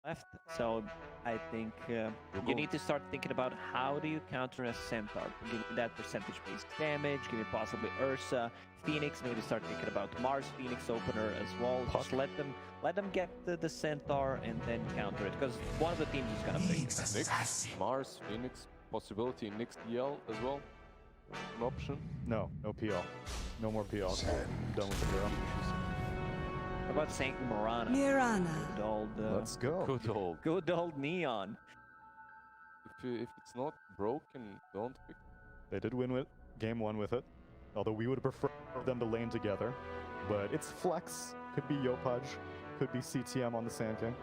left. So I think you need to start thinking about how do you counter a Centaur. Give me that percentage-based damage. Give me possibly Ursa, Phoenix. Maybe start thinking about Mars Phoenix opener as well. Just let them get the Centaur and then counter it, because one of the teams is gonna pick. Nyx, Mars, Phoenix, possibility Nyx DL as well. An option. No PL. No more PL. Done with the hero. How about Saint Mirana? Good old, Let's go. Good old Neon. If it's not broken, don't pick. They did win with game 1 with it, although we would prefer them to lane together. But it's flex. Could be Yopaj. Could be CTM on the Sand King.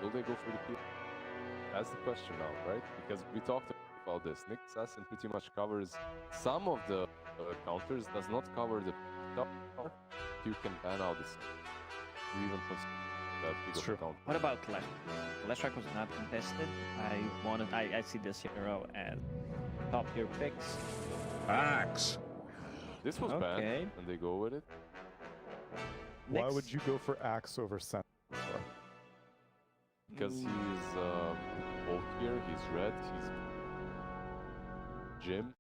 Will they go for the P? That's the question now, right? Because we talked about this. Nyx Assassin pretty much covers some of the counters, does not cover the top. You can ban out this. You even consider that big of a counter. What about Clash? Clash Rock was not contested. I see this hero as top tier picks. Axe. This was banned, and they go with it. Why would you go for Axe over Centaur? Because he's bulkier, he's red, he's Jim.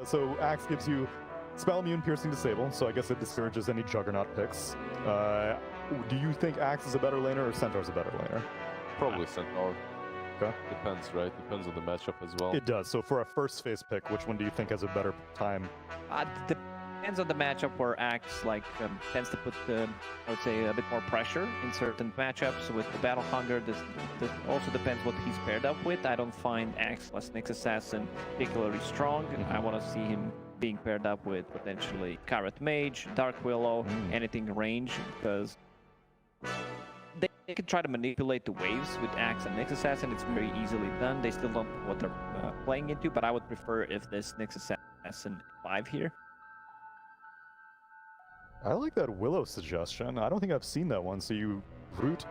So Axe gives you spell immune, piercing, disable, so I guess it discourages any Juggernaut picks. Do you think Axe is a better laner or Centaur's a better laner? Probably Centaur. Okay. Depends, right? Depends on the matchup as well. It does. So for a first phase pick, which one do you think has a better time? Depends on the matchup, where Axe tends to put I would say a bit more pressure in certain matchups with the Battle Hunger. This also depends what he's paired up with. I don't find Axe plus Nyx Assassin particularly strong. I want to see him being paired up with potentially Carrot Mage, Dark Willow, anything range, because they can try to manipulate the waves with Axe and Nyx Assassin. It's very easily done. They still don't know what they're playing into, but I would prefer if this Nyx Assassin 5 here. I like that Willow suggestion. I don't think I've seen that one. So you root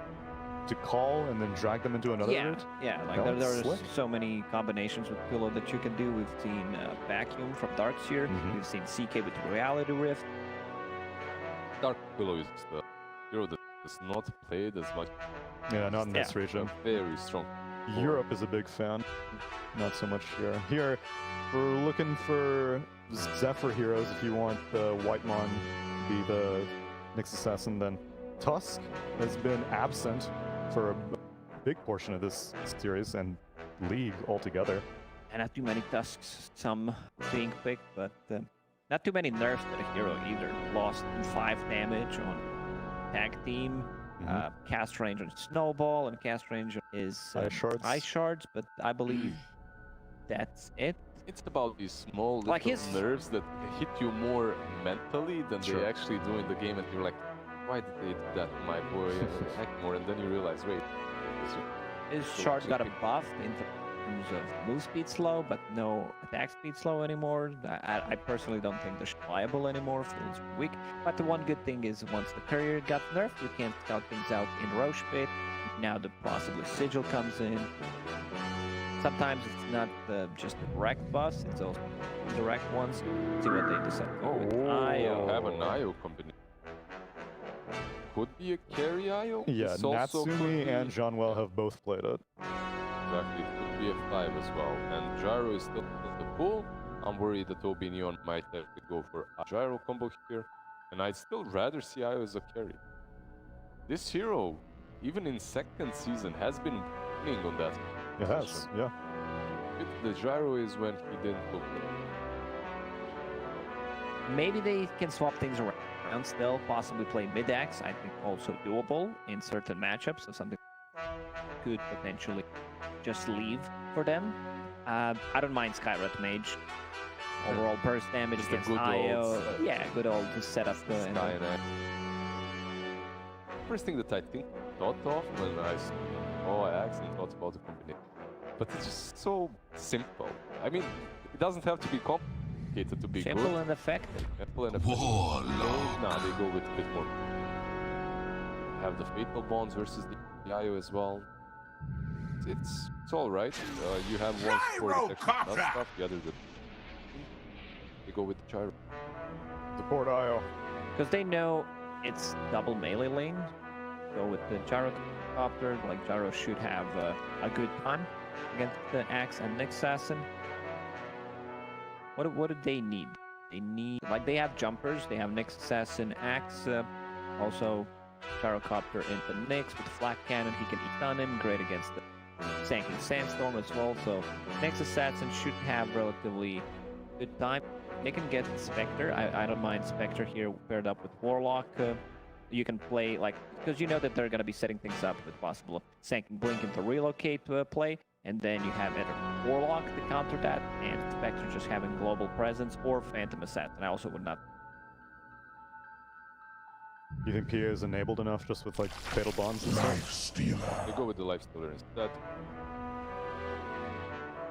to call and then drag them into another route? Yeah, like there are so many combinations with Willow that you can do. We've seen Vacuum from Darkseer. We've seen CK with Reality Rift. Dark Willow is the hero that is not played as much. Yeah, not in this region. Very strong. Europe is a big fan. Not so much here. Here, we're looking for Zephyr heroes. If you want the Whitemon to be the Nyx Assassin, then Tusk has been absent for a big portion of this series and league altogether. And not too many Tusks, some being picked, but not too many nerfs to the hero either. Lost 5 damage on tag team, cast range on Snowball, and cast range is Ice Shards, but I believe that's it. It's about these small little nerves that hit you more mentally than they actually do in the game, and you're like, why did they do that to my boy? Act more, and then you realize, wait. His shard got a buff in terms of move speed slow, but no attack speed slow anymore. I personally don't think they're viable anymore, feels weak. But the one good thing is once the courier got nerfed, you can scout things out in Roche Pit. Now the possibly Sigil comes in. Sometimes it's not just a direct bus, it's also direct ones. See what they decide. Have an IO combination. Could be a carry IO. Yeah, Natsumi and Jean-Well have both played it. Exactly, it could be a 5 as well. And Gyro is still the pool. I'm worried that OB.Neon might have to go for a Gyro combo here. And I'd still rather see IO as a carry. This hero, even in second season, has been winning on that. It has, yeah. The Gyro is when he didn't look good. Maybe they can swap things around still, possibly play mid-axe. I think also doable in certain matchups, so something could potentially just leave for them. I don't mind Skyrat Mage. Overall burst damage against IO. Yeah, good old setup. First thing that I thought of when I saw Axe and thought about the combination. But it's just so simple. I mean, it doesn't have to be complicated to be good. Simple and effective. Simple and effective. Now they go with a bit more. Have the Fatal Bonds versus the IO as well. It's all right. You have one support detection and that stuff. The other they go with the gyro. Support IO. Because they know it's double melee lane. Go with the gyrocopter. Like Gyro should have a good time against the Axe and Nyx Assassin. What do they need? They need, like, they have jumpers. They have Nyx Assassin, Axe, also gyrocopter into Nyx with flak cannon. He can stun him. Great against the Sanking Sandstorm as well. So Nyx Assassin should have relatively good time. They can get Spectre. I don't mind Spectre here paired up with Warlock. You can play, like, because you know that they're going to be setting things up with possible Sanking Blink into relocate play, and then you have either Warlock to counter that, and Spectre just having global presence, or Phantom Assassin. I also would not. You think PA is enabled enough just with like fatal bonds and stuff? They go with the life stealer instead.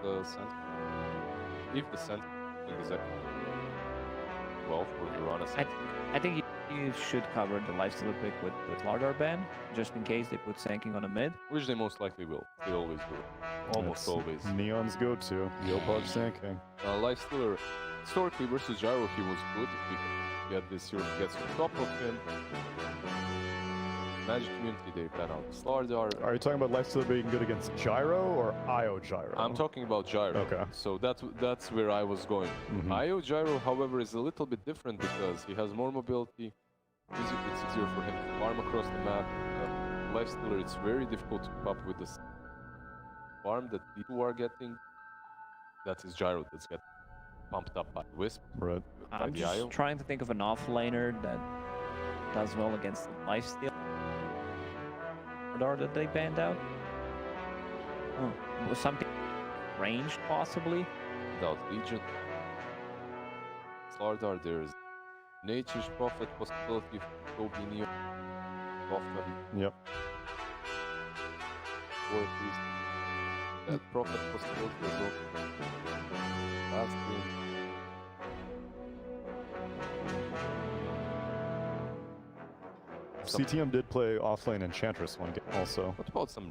The sense. If the sense is actually well for the run assassin. I think you should cover the lifestealer pick with Lardar Ban, just in case they put Sanking on a mid. Which they most likely will. They always do. Almost That's always. Neon's go-to. Yopaj Sanking. Lifestealer, historically versus Gyro, he was good. If we can get this Europe gets on top of him. Magic Community, they ban out Slardar. Are you talking about Lifestealer being good against Gyro or IO Gyro? I'm talking about Gyro. Okay. So that's where I was going. IO Gyro, however, is a little bit different because he has more mobility. It's easier for him to farm across the map. Lifestealer, it's very difficult to keep up with this farm that people are getting. That is Gyro that's getting pumped up by Wisp. Right. I'm just trying to think of an offlaner that does well against the lifesteal that they banned out. Was something ranged possibly? Without Legion. Slardar, there's Nature's Prophet possibility for OB.Neon. Often. Yep. Or at least that Prophet possibility as well. Last game. CTM did play offlane Enchantress one game also. What about some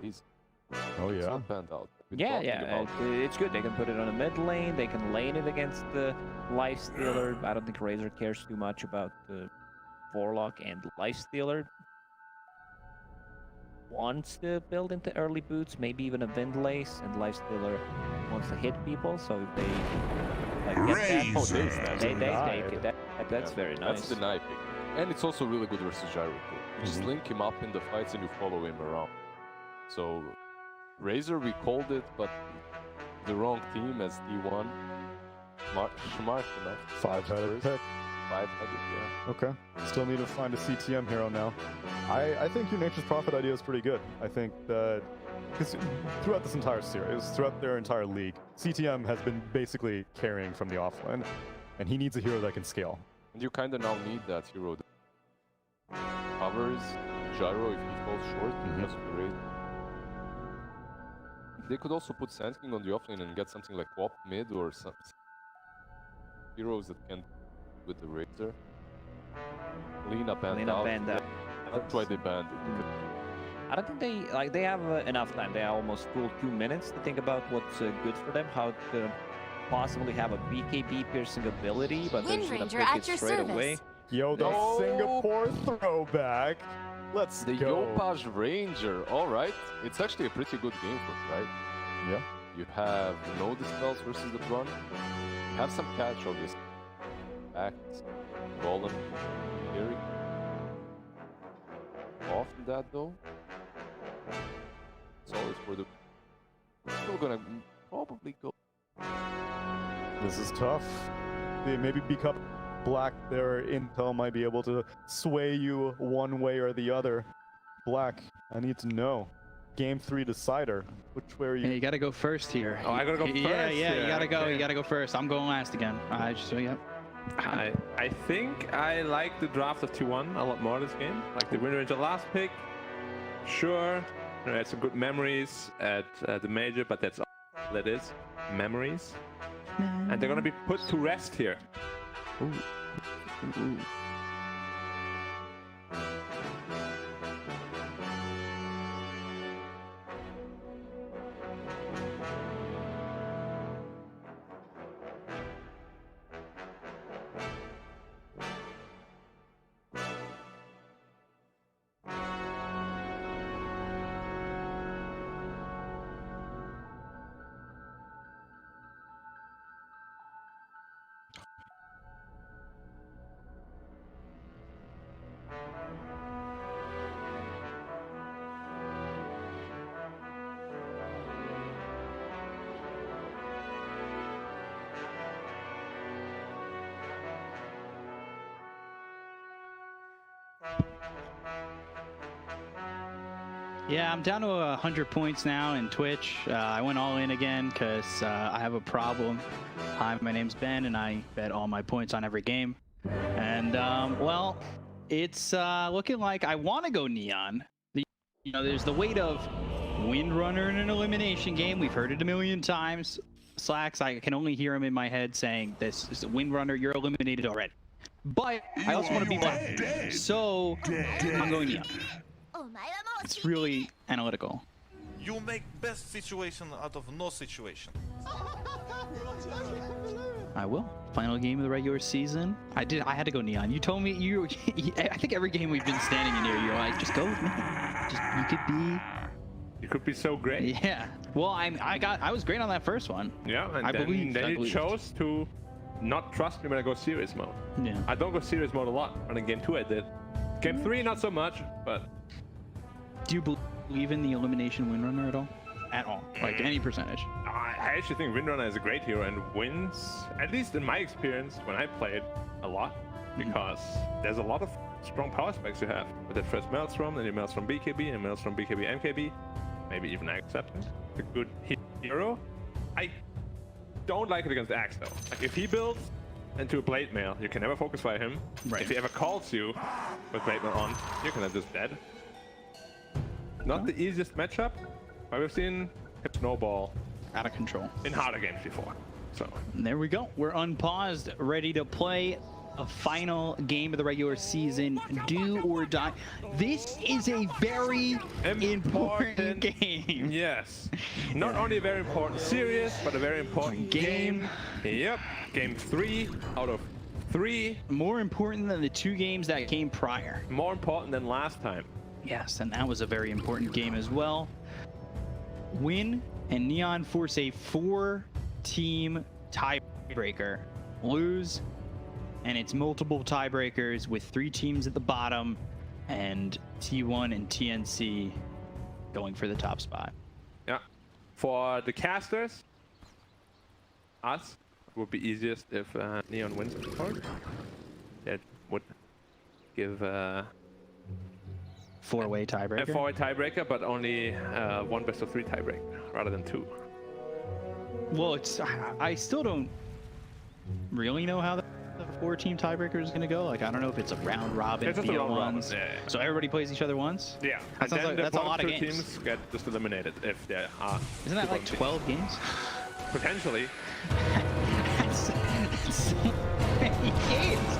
He's Oh it's yeah. not banned out. Yeah, it's good. They can put it on a mid lane. They can lane it against the Lifestealer. I don't think Razor cares too much about the Warlock and Lifestealer. Wants to build into early boots, maybe even a Windlace, and Lifestealer wants to hit people. So if they like get that, they take it. That's very nice. That's the knife pick. And it's also really good versus Gyro too. You just link him up in the fights and you follow him around. So Razor, we called it, but the wrong team as D1. Smart enough. 5-headed pick. 5-headed, yeah. Okay. Still need to find a CTM hero now. I think your Nature's Prophet idea is pretty good. I think that because throughout this entire series, throughout their entire league, CTM has been basically carrying from the offlane, and he needs a hero that can scale. And you kind of now need that hero that covers Gyro if he falls short because of the raid. They could also put Sand King on the offlane and get something like Wop mid or some heroes that can with the Razor. Lina banned out. That's why they banned it. I don't think they have enough time. They have almost full 2 minutes to think about what's good for them, how to possibly have a BKB piercing ability, but they're just gonna pick it straight away. Yo, the Singapore throwback. Let's the go. Yopaj Ranger. All right, it's actually a pretty good game for it, right? Yeah. You have no dispels versus the run. You have some catch, obviously. Axe, Golem, Fury. Often that though. Solid for the. Still gonna probably go. This is tough. Maybe become Black. Their intel might be able to sway you one way or the other. Black, I need to know. Game 3 decider. Which way are you? Yeah, you gotta go first here. Oh, I gotta go first. Yeah, you gotta go. Okay. You gotta go first. I'm going last again. Yeah. I think I like the draft of 2-1 a lot more this game. Like the Wind Ranger last pick. Sure, I had some good memories at the major, but that's all it is. Memories. And they're gonna be put to rest here. Ooh. Ooh. Yeah, I'm down to 100 points now in Twitch. I went all in again because I have a problem. Hi, my name's Ben, and I bet all my points on every game. And, well, it's looking like I want to go Neon. There's the weight of Windrunner in an elimination game. We've heard it a million times. Slacks, I can only hear him in my head saying, this is Windrunner, you're eliminated already. But I also want to be black. So, I'm going Neon. It's really analytical. You make best situation out of no situation. I will. Final game of the regular season. I had to go Neon. You told me I think every game we've been standing in here, you're like, just go with me. You could be so great. Yeah. Well, I was great on that first one. Yeah, and I then you believed. chose to not trust me when I go serious mode. Yeah. I don't go serious mode a lot, but in game 2 I did. Game 3 not so much, but... Do you believe in the elimination Windrunner at all? At all? Like any percentage? I actually think Windrunner is a great hero and wins, at least in my experience, when I played a lot, because there's a lot of strong power specs you have. With that first Maelstrom, then you Maelstrom BKB, and Maelstrom BKB MKB, maybe even Acceptance. A good hero. I don't like it against Axe though. Like if he builds into a Blade Mail, you can never focus fire him. Right. If he ever calls you with Blade Mail on, you can have just dead. Not the easiest matchup, but we've seen him snowball Out of control. in harder games before. So And there we go. We're unpaused, ready to play a final game of the regular season, do or die. This is a very important game. Yes. Not only a very important series, but a very important game. Yep. Game 3 out of 3. More important than the 2 games that came prior. More important than last time. Yes, and that was a very important game as well. Win and Neon force a 4-team tiebreaker. Lose, and it's multiple tiebreakers with 3 teams at the bottom, and T1 and TNC going for the top spot. Yeah. For the casters, us, it would be easiest if Neon wins the part. That would give a 4-way tiebreaker. 4-way tiebreaker, but only 1 best of 3 tiebreaker rather than 2. Well, I still don't really know how the 4-team tiebreaker is going to go. Like, I don't know if it's a round robin, It's just a round robin, BO1s. yeah. So everybody plays each other once? Yeah. That sounds like that's a lot of two games. teams get just eliminated if there are. Isn't that like 12 games? Potentially. That's so many games.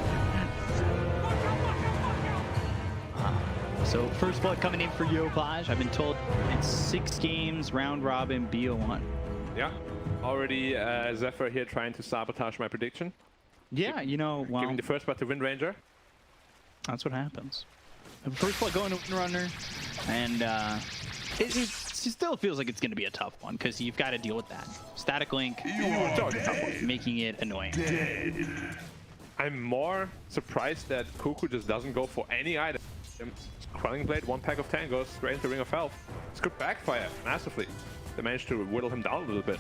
So first blood coming in for Yopaj. I've been told it's 6 games, round robin, BO1. Yeah. Already Zephyr here trying to sabotage my prediction. Yeah, you know, well, Giving the first blood to Wind Ranger. that's what happens. First blood going to Windrunner, and it still feels like it's going to be a tough one because you've got to deal with that. Static Link making it annoying. I'm more surprised that Cuckoo just doesn't go for any item. Quelling Blade, 1 pack of Tangos, straight into Ring of Health. This could backfire massively. They managed to whittle him down a little bit.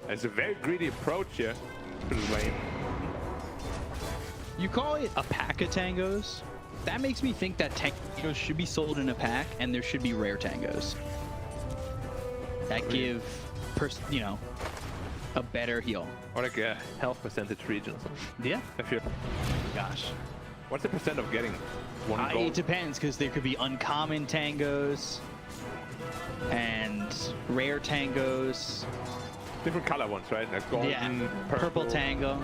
It's a very greedy approach here to the lane. You call it a pack of Tangos? That makes me think that Tangos should be sold in a pack, and there should be rare Tangos. That give, a better heal. Or like a health percentage region. Yeah. If you're, Gosh. what's the percent of getting 1 gold? It depends, because there could be uncommon Tangos and rare Tangos. Different color ones, right? Like golden, Yeah, purple. Tango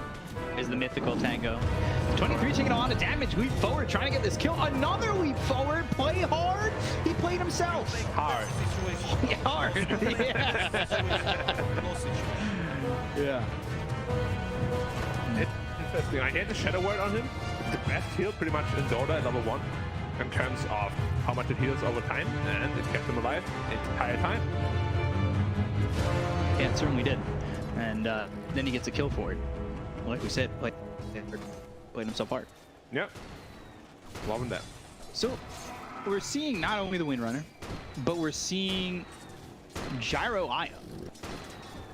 is the mythical Tango. 23 taking a lot of damage. Leap forward, trying to get this kill. Another leap forward. Play hard. He played himself. Hard. Yeah, hard. Yeah. No situation. Yeah. Interesting. I had the Shadow Word on him. The best heal pretty much in Dota at level 1 in terms of how much it heals over time, and it kept him alive the entire time. Yeah, it certainly did. And then he gets a kill for it. Like we said, played himself hard. Yep. Loving that. So we're seeing not only the Windrunner, but we're seeing Gyro Aya.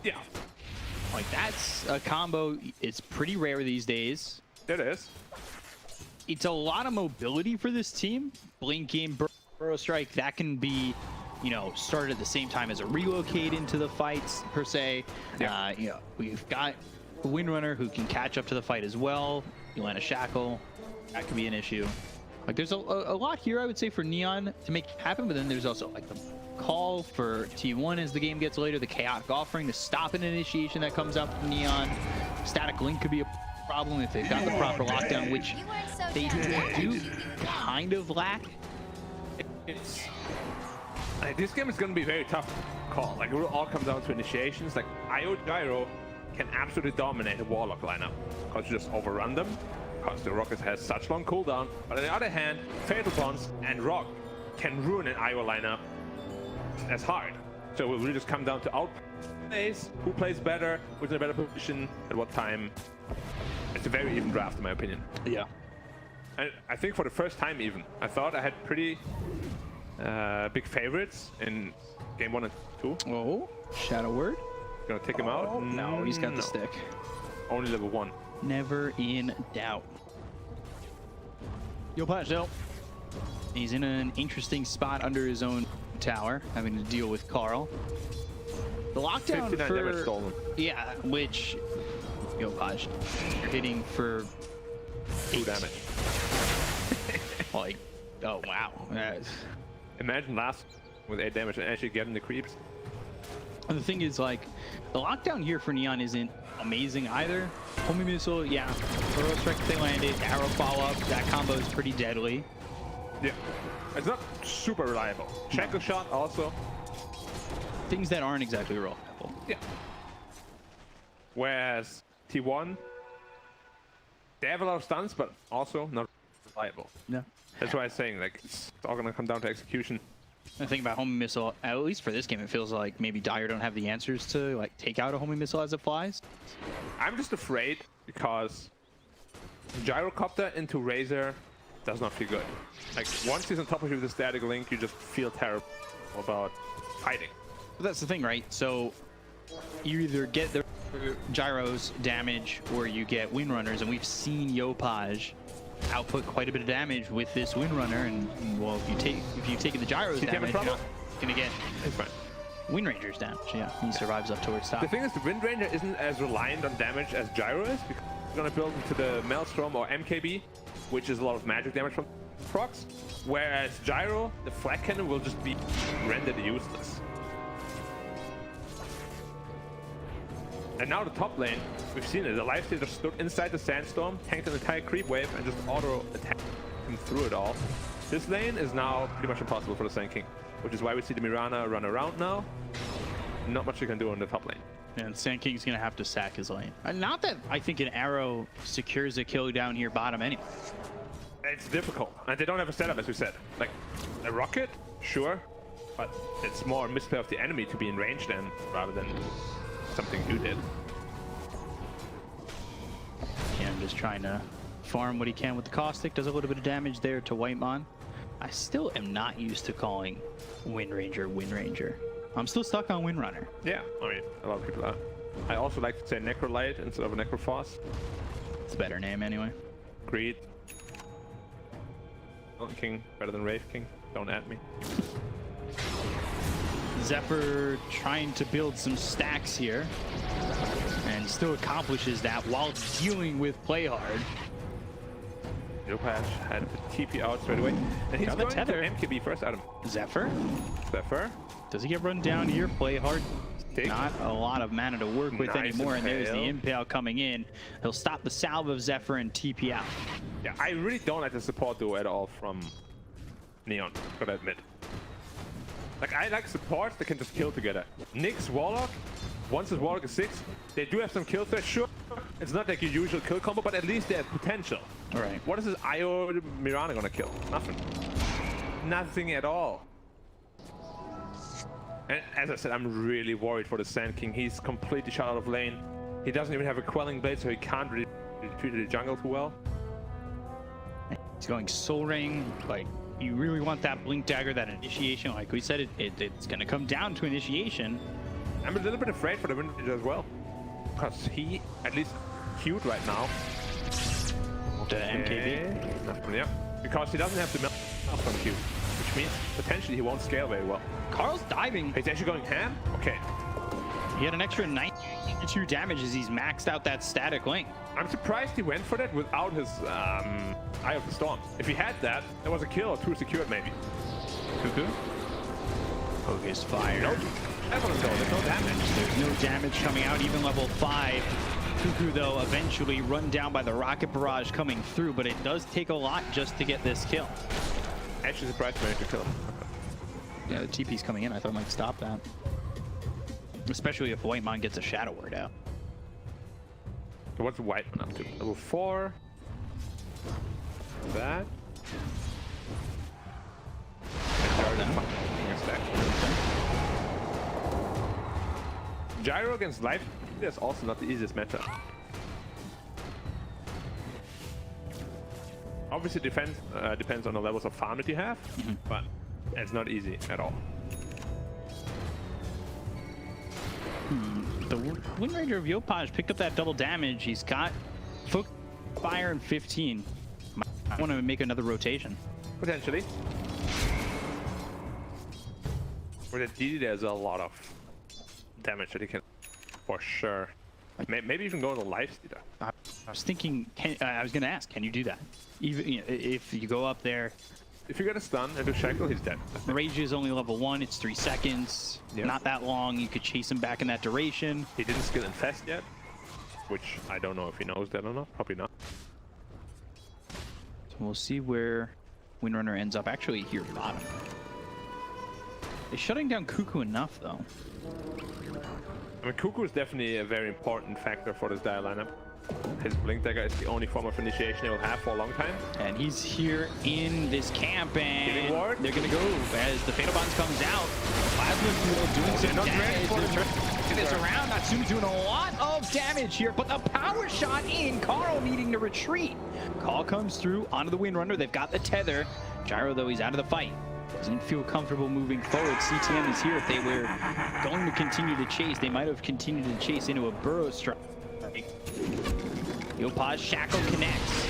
Yeah. Like, that's a combo. It's pretty rare these days. It is. It's a lot of mobility for this team. Blink game, Burrow Strike, that can be you know, started at the same time as a relocate into the fights per se. Yeah. You know, we've got a Windrunner who can catch up to the fight as well. You land a shackle, that could be an issue. Like there's a lot here, I would say, for Neon to make it happen, but then there's also like the call for T1 as the game gets later, the chaotic offering, the stop and initiation that comes out from Neon. Static link could be a problem if they've got the proper lockdown, which they do kind of lack. It's like, this game is going to be very tough to call. Like it will all come down to initiations. Like IO Gyro can absolutely dominate a Warlock lineup because you just overrun them because the Rocket has such long cooldown. But on the other hand, Fatal Bonds and Rock can ruin an IO lineup as hard. So it will really just come down to outplays, who plays better, who's in a better position, at what time. It's a very even draft in my opinion. Yeah. And I think for the first time even, I thought I had pretty big favorites in game 1 and 2. Oh, Shadow Word. Gonna take him out? No, he's got the stick. Only level 1. Never in doubt. Yopaj though. He's in an interesting spot under his own tower, having to deal with Carl. The lockdown 59 damage for stolen. yeah, which Yopaj hitting for 2 damage. like, oh wow. Imagine last with 8 damage and actually getting the creeps. And the thing is, like, the lockdown here for Neon isn't amazing either. Homing missile, yeah. Thorough strike if they landed. Arrow follow-up, that combo is pretty deadly. Yeah. It's not super reliable. Shackle shot also. Things that aren't exactly reliable. Yeah. Whereas T1, they have a lot of stuns, but also not reliable. No. That's why I'm saying, like, it's all gonna come down to execution. The thing about homing missile, at least for this game, it feels like maybe Dire don't have the answers to like take out a homing missile as it flies. I'm just afraid because Gyrocopter into Razor does not feel good. Like, once he's on top of you with the static link, you just feel terrible about fighting. But that's the thing, right? So you either get the gyros damage or you get Windrunners, and we've seen Yopaj output quite a bit of damage with this Windrunner, and well, if you've taken the gyros damage, you're not gonna get It's fine. Windranger's damage. Yeah, he survives up towards top. The thing is, the Wind Ranger isn't as reliant on damage as Gyro is, because he's gonna build into the Maelstrom or MKB, which is a lot of magic damage from procs, whereas Gyro, the Flak Cannon, will just be rendered useless. And now the top lane, we've seen it. The Lifesteal just stood inside the Sandstorm, tanked an entire creep wave, and just auto-attacked him through it all. This lane is now pretty much impossible for the Sand King, which is why we see the Mirana run around now. Not much you can do on the top lane. And Sand King's gonna have to sack his lane. Not that I think an arrow secures a kill down here bottom anyway. It's difficult, and they don't have a setup, as we said. Like, a rocket, sure, but it's more a misplay of the enemy to be in range then, rather than something you did. Yeah, I'm just trying to farm what he can with the caustic. Does a little bit of damage there to Whitemon. I still am not used to calling Windranger. I'm still stuck on Windrunner. Yeah, I mean, a lot of people are. I also like to say Necrolite instead of a Necrophos. It's a better name anyway. Greed. Mountain King, better than Wraith King. Don't add me. Zephyr trying to build some stacks here, and still accomplishes that while dealing with play hard. Yopaj had to TP out straight away. And he's Got the going tether. to MKB first, Adam. Zephyr, Zephyr. does he get run down here? Play hard. Take. Not a lot of mana to work with Nice anymore, and there's the impale. impale coming in. He'll stop the salve of Zephyr and TP out. Yeah, I really don't like the support duo at all from Neon, gotta admit. Like, I like supports that can just kill together. Nyx, Warlock, once his Warlock is 6, they do have some kill threat, sure. It's not like your usual kill combo, but at least they have potential. All right. What is this IO Mirana gonna kill? Nothing. Nothing at all. And as I said, I'm really worried for the Sand King. He's completely shut out of lane. He doesn't even have a Quelling Blade, so he can't really treat the jungle too well. He's going Soul Ring. Like, you really want that Blink Dagger, that initiation. Like we said, it's going to come down to initiation. I'm a little bit afraid for the Wind Ranger as well, because he at least queued right now. To MKB. Yeah, because he doesn't have the Maelstrom queue, which means potentially he won't scale very well. Carl's diving. He's actually going ham? Okay. He had an extra 92 damage as he's maxed out that static link. I'm surprised he went for that without his Eye of the Storm. If he had that, there was a kill or two secured maybe. Cuckoo. Focus fire. No, there's no damage. There's no damage coming out, even level 5. Cuckoo, though, eventually run down by the rocket barrage coming through, but it does take a lot just to get this kill. Actually surprised me to kill him. Yeah, the TP's coming in. I thought it might stop that. Especially if Whitemon gets a Shadow Word out. So what's Whitemon up to? Level 4. That. Gyro against Life is also not the easiest matchup. Obviously, defense depends on the levels of farm that you have, but it's not easy at all. The Wind Ranger of Yopaj picked up that double damage. He's got Focus Fire and 15. I want to make another rotation. Potentially. With a DD, there's a lot of damage that he can, for sure. Maybe even go to life stealer. I was thinking, I was going to ask, can you do that? Even if you go up there. If you get a stun and a shackle, he's dead. Rage is only level 1. It's 3 seconds. Yeah. Not that long. You could chase him back in that duration. He didn't skill Infest yet, which I don't know if he knows that or not. Probably not. So we'll see where Windrunner ends up. Actually, here bottom. Is shutting down Cuckoo enough, though? I mean, Cuckoo is definitely a very important factor for this Dire lineup. His Blink Dagger is the only form of initiation he will have for a long time. And he's here in this camp, and ward. they're gonna go as the Fatal Bonds comes out. Plasma Field doing some damage. They're trying to get this around. Natsumi's doing a lot of damage here, but the power shot in. Carl needing to retreat. Call comes through onto the Windrunner. They've got the tether. Gyro, though, he's out of the fight. Doesn't feel comfortable moving forward. CTM is here. If they were going to continue to chase, they might have continued to chase into a burrow strike. Yopaj Shackle connects.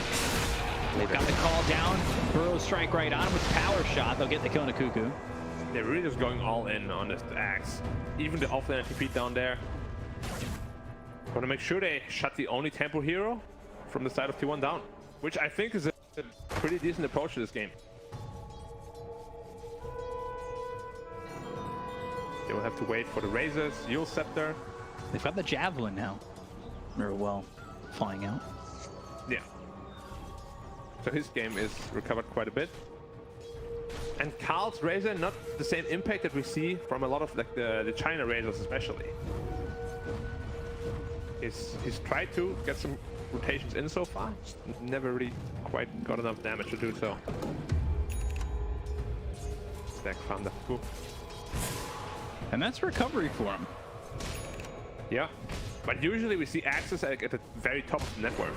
They've got the call down. Burrow strike right on him with power shot. They'll get the kill on a Cuckoo. They're really just going all in on this axe. Even the offlane TP down there. Want to make sure they shut the only tempo hero from the side of T1 down, which I think is a pretty decent approach to this game. They will have to wait for the razors, Yule Scepter. They've got the Javelin now. Very well, flying out. Yeah. So his game is recovered quite a bit. And Carl's razor, not the same impact that we see from a lot of like the China razors especially. He's tried to get some rotations in so far, just never really quite got enough damage to do so. Stack found the cool. And that's recovery for him. Yeah, but usually we see axes at the very top of the network.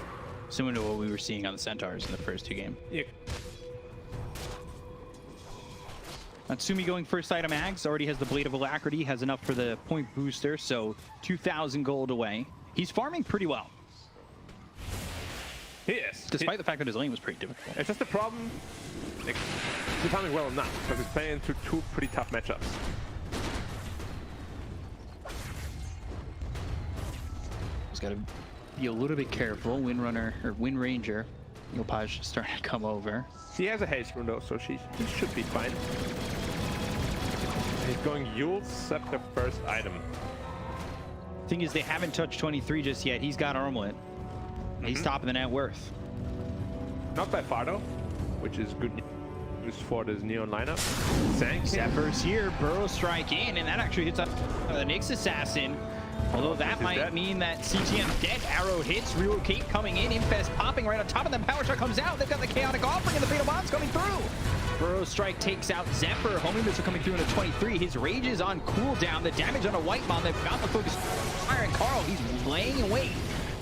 Similar to what we were seeing on the Centaurs in the first 2 games. Yeah. Natsumi going first item Ags, already has the Blade of Alacrity, has enough for the point booster, so 2,000 gold away. He's farming pretty well. He is. Despite the fact that his lane was pretty difficult. It's just a problem. Like, he's farming well enough because he's playing into 2 pretty tough matchups. He's got to be a little bit careful. Windrunner, or Wind Ranger, Yopaj starting to come over. He has a haste rune though, so he should be fine. He's going Yule Scepter first item. Thing is, they haven't touched 23 just yet. He's got Armlet. He's top of the net worth. Not by far though, which is good news for this Neon lineup. Zephyr's here, Burrow strike in, and that actually hits up the Nyx Assassin. Although that might mean that CTM dead. Arrow hits, relocate coming in, Infest popping right on top of them. Power shot comes out. They've got the Chaotic Offering and the Fatal Bombs coming through. Burrow strike takes out Zephyr. Homing missile coming through in a 23. His rage is on cooldown. The damage on a Whitemon. They've got the focus fire, and Carl, he's laying in wait.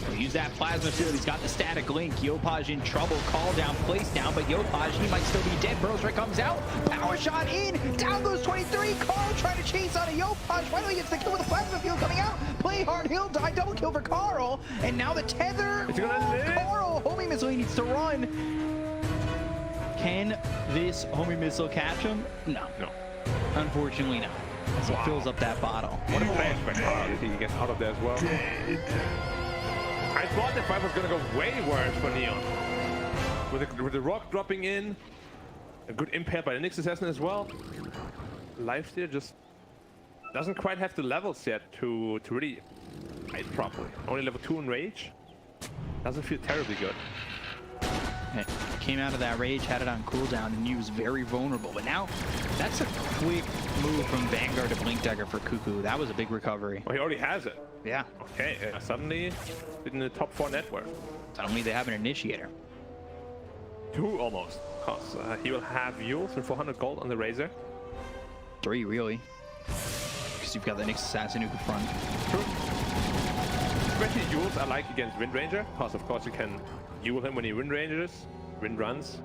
He'll use that plasma field. He's got the static link. Yopaj in trouble. Call down, place down, but Yopaj, he might still be dead. Burrow strike comes out. Power shot in. Down goes 23. Carl trying to chase on a Yopaj. Finally gets the kill with the plasma field coming out. Play hard, he'll die. Double kill for Carl. And now the tether. It's gonna live. Carl, homing missile, he needs to run. Can this homie missile catch him? No. No. Unfortunately, no. As he fills up that bottle. What a flashback. He gets out of there as well. I thought the fight was going to go way worse for Neon. With the rock dropping in, a good impact by the Nyx Assassin as well. Lifesteal just doesn't quite have the levels yet to really fight properly. Only level 2 in rage. Doesn't feel terribly good. Came out of that rage, had it on cooldown, and he was very vulnerable. But now, that's a quick move from Vanguard to Blink Dagger for Cuckoo. That was a big recovery. Well, he already has it. Yeah. Okay, suddenly in the top 4 network. Suddenly they have an initiator. 2 almost, because he will have Yules and 400 gold on the Razor. 3, really. Because you've got the Nyx Assassin who can front. True. Especially Yules I like against Wind Ranger, because of course you can Yule him when he Wind runs.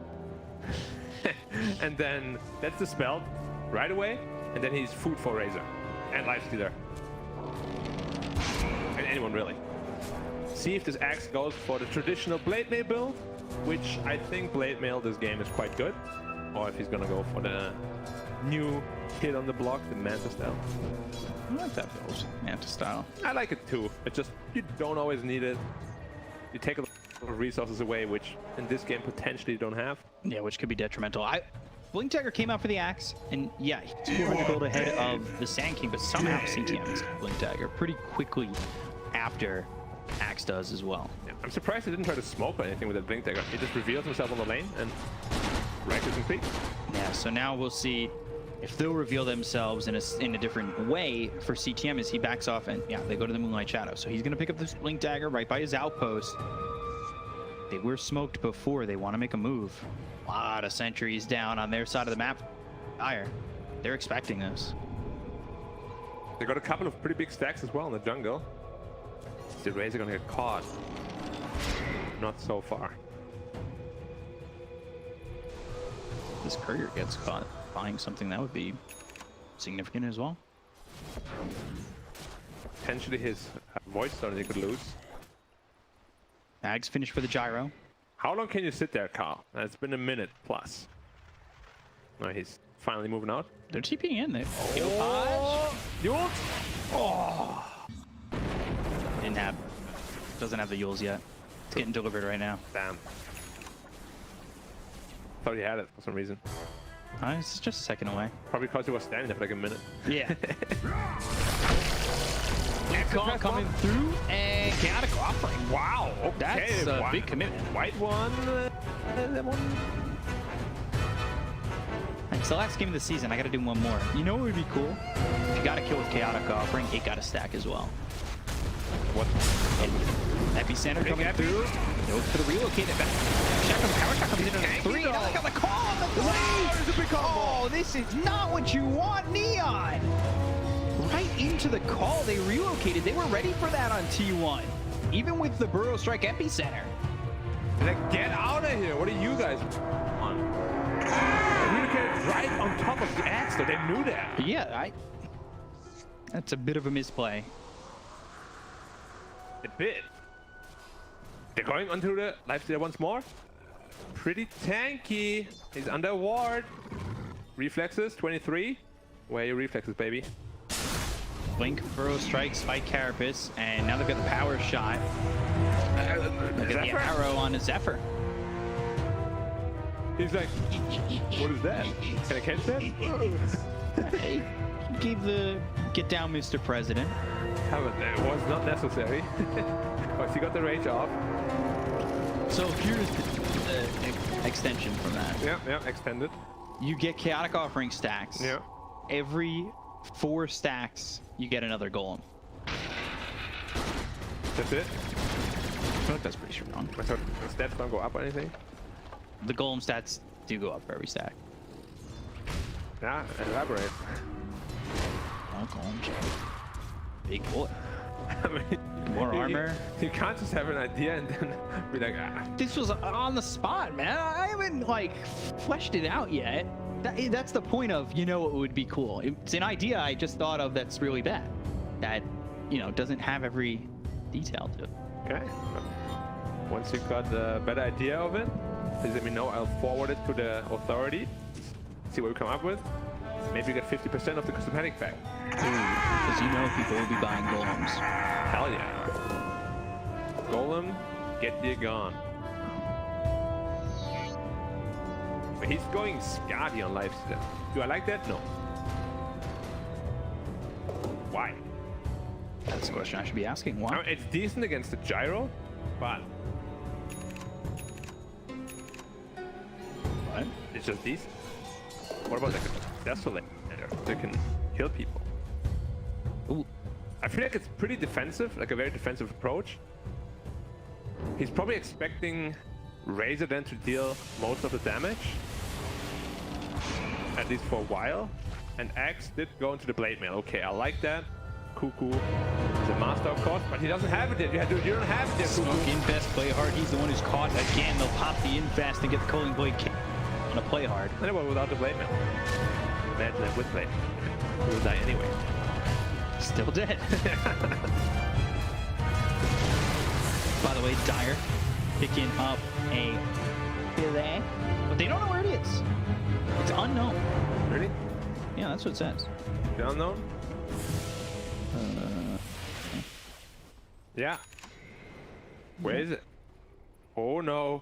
And then that's the spell right away, and then he's food for Razor and Lifestealer. And anyone really. See if this axe goes for the traditional Blade Mail build, which I think Blade Mail this game is quite good. Or if he's gonna go for the new kid on the block, the Manta style. I like that build, Manta style. I like it too. It's just, you don't always need it. You take a lot of resources away, which in this game potentially you don't have. Yeah, which could be detrimental. Blink Dagger came out for the axe, and yeah, he's 400 gold ahead of the Sand King, but somehow CTM is Blink Dagger pretty quickly after Axe does as well. Yeah, I'm surprised he didn't try to smoke or anything with that Blink Dagger. He just reveals himself on the lane and wrecked his complete. Yeah, so now we'll see if they'll reveal themselves in a different way for CTM as he backs off, and yeah, they go to the Moonlight Shadow. So he's going to pick up this Blink Dagger right by his outpost. They were smoked before. They want to make a move. A lot of sentries down on their side of the map. Fire. They're expecting this. They got a couple of pretty big stacks as well in the jungle. Is the Razor going to get caught? Not so far. This courier gets caught buying something that would be significant as well. Potentially his Void Stone he could lose. Ags finished for the gyro. How long can you sit there, Carl? It's been a minute plus. Oh, he's finally moving out. They're TPing in there. Yules! Doesn't have the Yules yet. It's getting delivered right now. Damn. Thought he had it for some reason. It's just a second away. Probably because he was standing there for like a minute. Yeah. Call coming through and chaotic offering. Wow, okay. That's a big commitment. White one. That one. It's the last game of the season. I got to do one more. You know what would be cool? If you got a kill with chaotic offering, it got a stack as well. What? Epicenter coming through. Goes for the relocated back. Shotgun power shot comes in at 3. Now they got the call on the blade. Oh, this is not what you want, Neon. Right into the call. They relocated. They were ready for that on T1. Even with the Burrow Strike Epicenter. Like, get out of here. What are you guys on? They relocated right on top of the axe, though. They knew that. Yeah, that's a bit of a misplay. A bit. They're going onto the Lifestealer once more. Pretty tanky. He's under a ward. Reflexes, 23. Where are your reflexes, baby? Blink, Burrow Strike, Spike Carapace, and now they've got the power shot. Look at the arrow on a Zephyr. He's like, what is that? Can I catch that? Hey, gave the get down, Mr. President. It was not necessary. Because he got the rage off. So here's the extension from that. Yeah, extended. You get chaotic offering stacks. Yeah. Every 4 stacks, you get another golem. That's it? I feel like that's pretty strong. I thought the stats don't go up or anything. The golem stats do go up for every stack. Yeah, elaborate. Oh, golem check. Big boy. I mean, More armor. You can't just have an idea and then be like, ah. This was on the spot, man. I haven't like fleshed it out yet. That's the point of, you know, what would be cool. It's an idea I just thought of that's really bad. That, you know, doesn't have every detail to it. Okay. Once you've got a better idea of it, please let me know. I'll forward it to the authorities. See what we come up with. Maybe you get 50% of the cosmetic pack. Because you know people will be buying golems. Hell yeah. Golem, get thee gone. But he's going Skadi on lifesteal. Do I like that? No. Why? That's the question I should be asking. Why? I mean, it's decent against the gyro, but What? it's just decent. What about like a Desolator that can kill people? Ooh. I feel like it's pretty defensive, like a very defensive approach. He's probably expecting Razor then to deal most of the damage, at least for a while. And Axe did go into the Blade Mail. Okay, I like that. Cuckoo is a master, of course, but he doesn't have it yet. You don't have it yet, Smoke Cuckoo. Infest, play hard. He's the one who's caught again. They'll pop the Infest and get the Culling Blade on a play hard. Anyway, without the Blade Mail. Imagine that with Blade. He will die anyway. Still dead. By the way, Dire picking up a fillet, but they don't know where it is. It's unknown. Really? Yeah, that's what it says. The unknown? Yeah. Where is it? Oh no.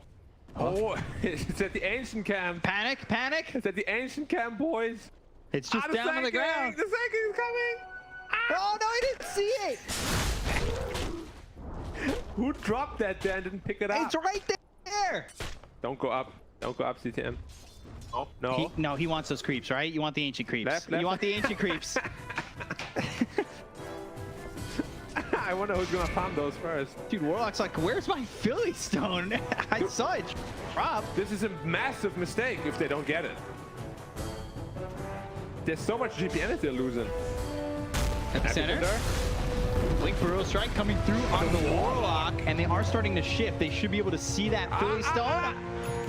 Oh, it's at the ancient camp. Panic, panic! It's at the ancient camp, boys. It's just Ah, down on the second! ground. The second is coming. Oh no, I didn't see it! Who dropped that there and didn't pick it up? It's right there! Don't go up. Don't go up, CTM. Oh, no. No, he wants those creeps, right? You want the ancient creeps. Left. You want the ancient creeps. I wonder who's gonna farm those first. Dude, Warlock's like, where's my Philly Stone? I saw it drop. This is a massive mistake if they don't get it. There's so much GPN that they're losing. At the center. Blink Burrow Strike coming through on the Warlock, and they are starting to shift. They should be able to see that Philly Stone.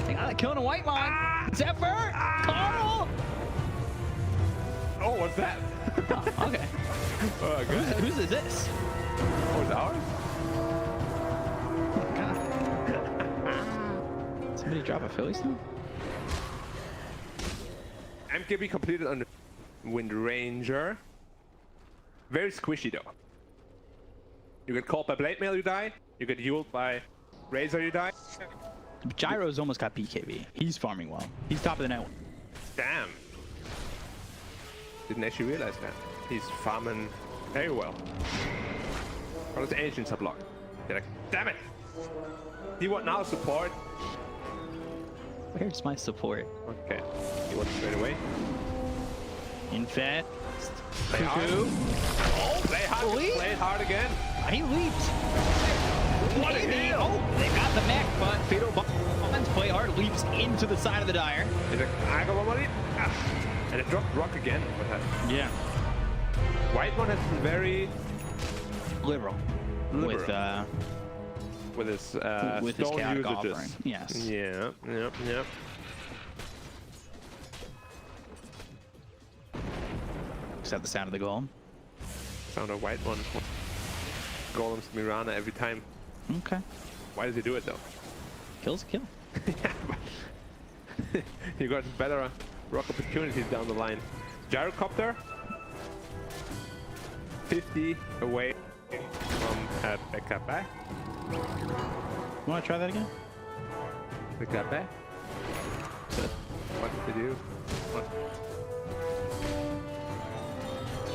They got it killing a White Mon. Zephyr! Carl! Oh, what's that? Oh, okay. Oh, good. Whose is this? Oh, it's ours? Somebody drop a Philly Stone? MKB completed on the Wind Ranger. Very squishy though. You get caught by Blade Mail, you die. You get healed by Razor, you die. Gyro's almost got BKB. He's farming well. He's top of the net. Damn. Didn't actually realize that. He's farming very well. All the ancients are blocked. They're like, damn it! He want now support. Where's my support? Okay. He wants straight away. Infest. Play hard. Cuckoo. Oh, play hard. Leap. Play hard again. He leaps. What a Maybe. heal. Oh, they got the mech, but Fatal Bonds play hard, leaps into the side of the Dire. He's like, I got my money. And it dropped rock again. What happened? Yeah. White one has been very Liberal. liberal with his stone chaotic usages. offering. Yes. Yeah. Yep. Is that the sound of the golem? Found a white one. Golems Mirana every time. Okay. Why does he do it though? Kill's a kill. He got better rock opportunities down the line. Gyrocopter. 50 away from Bekabe. You want to try that again? Bekabe. What to do? What?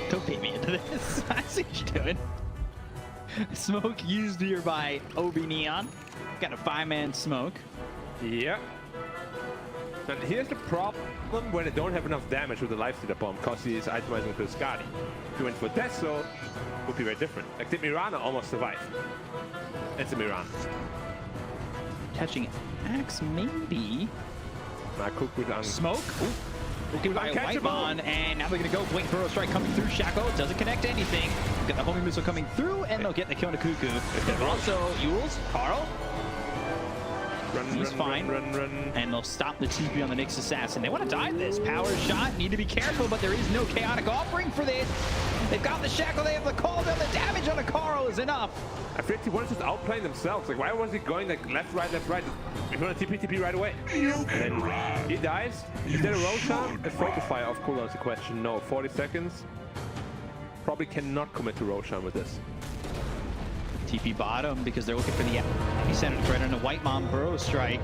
Don't bait me into this. I see what you're doing. Smoke used here by OB.Neon. Got a 5-man smoke. Yeah. And here's the problem when they don't have enough damage with the lifestealer bomb because he is itemizing for Skadi. If you went for Deso, it would be very different. Like the Mirana almost survived. It's a Mirana. Catching Axe, maybe. My Cuckoo's on Smoke. Ooh. Looking by a White Mon, and now they're going to go. Blink Burrow Strike coming through. Shaco doesn't connect to anything. Get the homing missile coming through, and they'll get the kill to Cuckoo. There's also Yules, Carl. He's fine. Run. And they'll stop the TP on the Nyx Assassin. They want to dive this. Power shot. Need to be careful, but there is no chaotic offering for this. They've got the shackle. They have the call down. The damage on a Carl is enough. I feel like T1 is just outplaying themselves. Like, why was he going like left, right? If you want to TP right away. And then he dies. Is there a Roshan? Is focus fire off cooldown is the question. No, 40 seconds. Probably cannot commit to Roshan with this. TP bottom because they're looking for the epicenter threat on a White Mom Burrow strike.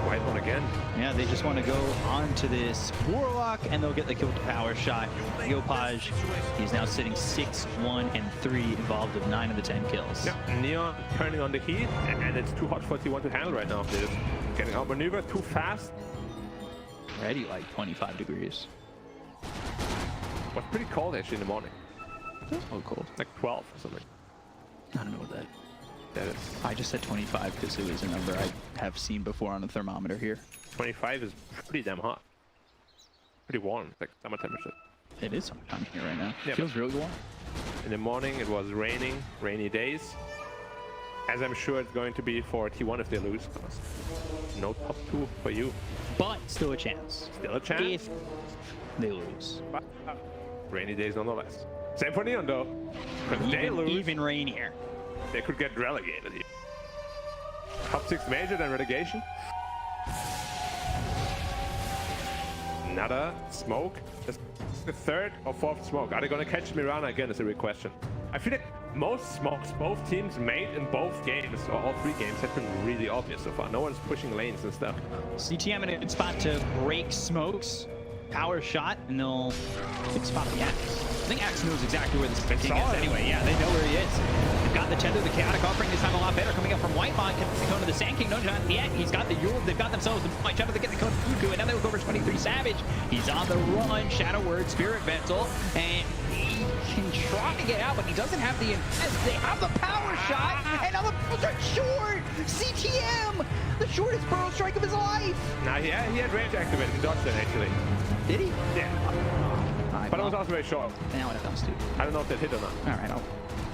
White one again. Yeah, they just want to go on to this Warlock and they'll get the kill with the power shot. Yopaj, he's now sitting 6, 1, and 3 involved with 9 of the 10 kills. Yeah, Neon turning on the heat and it's too hot for T1 to handle right now. They're just getting outmaneuvered too fast. Already like 25 degrees. Was pretty cold actually in the morning. That's so cold. Like 12 or something. I don't know what That is. I just said 25 because it was a number I have seen before on the thermometer here. 25 is pretty damn hot. Pretty warm, like summer temperature. It is summertime here right now. Yeah, Feels really warm. In the morning it was raining, rainy days. As I'm sure it's going to be for T1 if they lose. No top 2 for you. But still a chance. Still a chance. If they lose. But, rainy days nonetheless. Same for Neon though. Because they lose, Even rainier. they could get relegated here. Top 6 major, then relegation. Another smoke. That's the 3rd or 4th smoke. Are they going to catch Mirana again is a real question. I feel like most smokes both teams made in both games, or all 3 games, have been really obvious so far. No one's pushing lanes and stuff. CTM in a good spot to break smokes. Power shot, and they'll spot the Axe. I think Axe knows exactly where the King is anyway. Yeah, they know where he is. They've got the Tender, the Chaotic offering this time a lot better. Coming up from Whitemon, can go to the Sand King. No shot yet. He's got the Yule. They've got themselves the White Shadow. They get the code Fuku, and now they look over 23 Savage. He's on the run. Shadow Word, Spirit Vessel, and he can try to get out, but he doesn't have the invest. They have the power shot, and now the Burrow Strike short. CTM, the shortest Burrow Strike of his life. Nah, yeah, he had range activated. He dodged it actually. Did he? Yeah. But it was also very short. Now it comes to. I don't know if that hit or not.